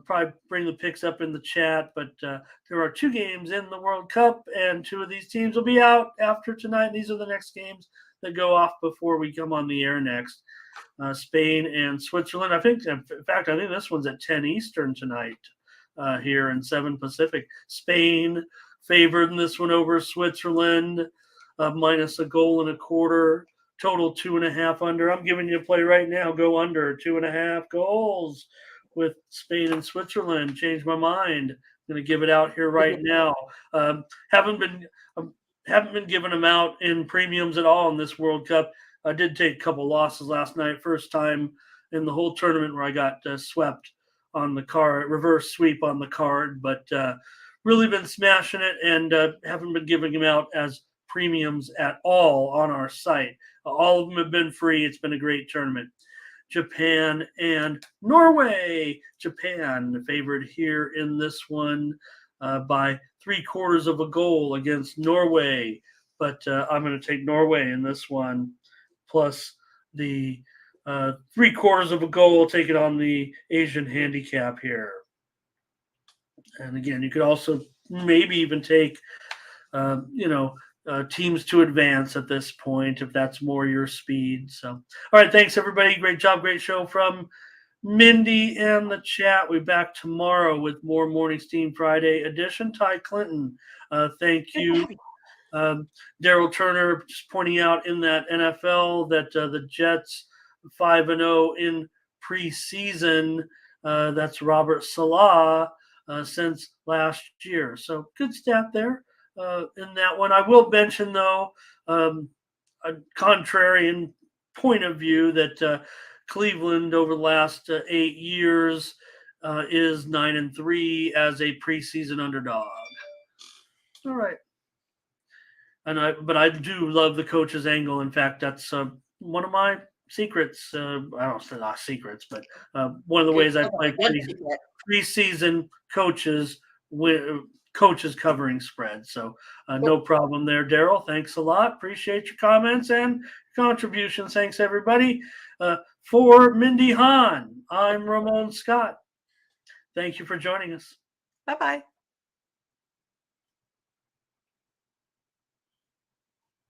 Probably bring the picks up in the chat, but there are 2 games in the World Cup, and 2 of these teams will be out after tonight. These are the next games that go off before we come on the air next. Spain and Switzerland. I think this one's at 10 Eastern tonight here in 7 Pacific. Spain favored in this one over Switzerland, minus a goal and a quarter. Total 2.5 under. I'm giving you a play right now. Go under 2.5 goals with Spain and Switzerland. Change my mind. I'm going to give it out here right now. Haven't been giving them out in premiums at all in this World Cup. I did take a couple losses last night. First time in the whole tournament where I got swept on the card, reverse sweep on the card, but really been smashing it and haven't been giving them out as premiums at all on our site. All of them have been free. It's been a great tournament. Japan and Norway. Japan favored here in this one by 3/4 of a goal against Norway. But I'm going to take Norway in this one, plus the 3/4 of a goal. Take it on the Asian handicap here. And again, you could also maybe even take, teams to advance at this point, if that's more your speed. So, all right, thanks everybody. Great job, great show from Mindy and the chat. We'll be back tomorrow with more Morning Steam Friday edition. Ty Clinton, thank you. Daryl Turner just pointing out in that NFL that the Jets 5-0 in preseason. That's Robert Salah since last year. So good stat there in that one. I will mention, though, a contrarian point of view that Cleveland over the last 8 years is 9-3 as a preseason underdog. All right. But I do love the coach's angle. In fact, that's one of my secrets. I don't say not secrets, but one of the ways I play preseason coaches covering spread. So no problem there, Daryl. Thanks a lot. Appreciate your comments and contributions. Thanks, everybody. For Mindy Hahn, I'm Ramon Scott. Thank you for joining us. Bye-bye.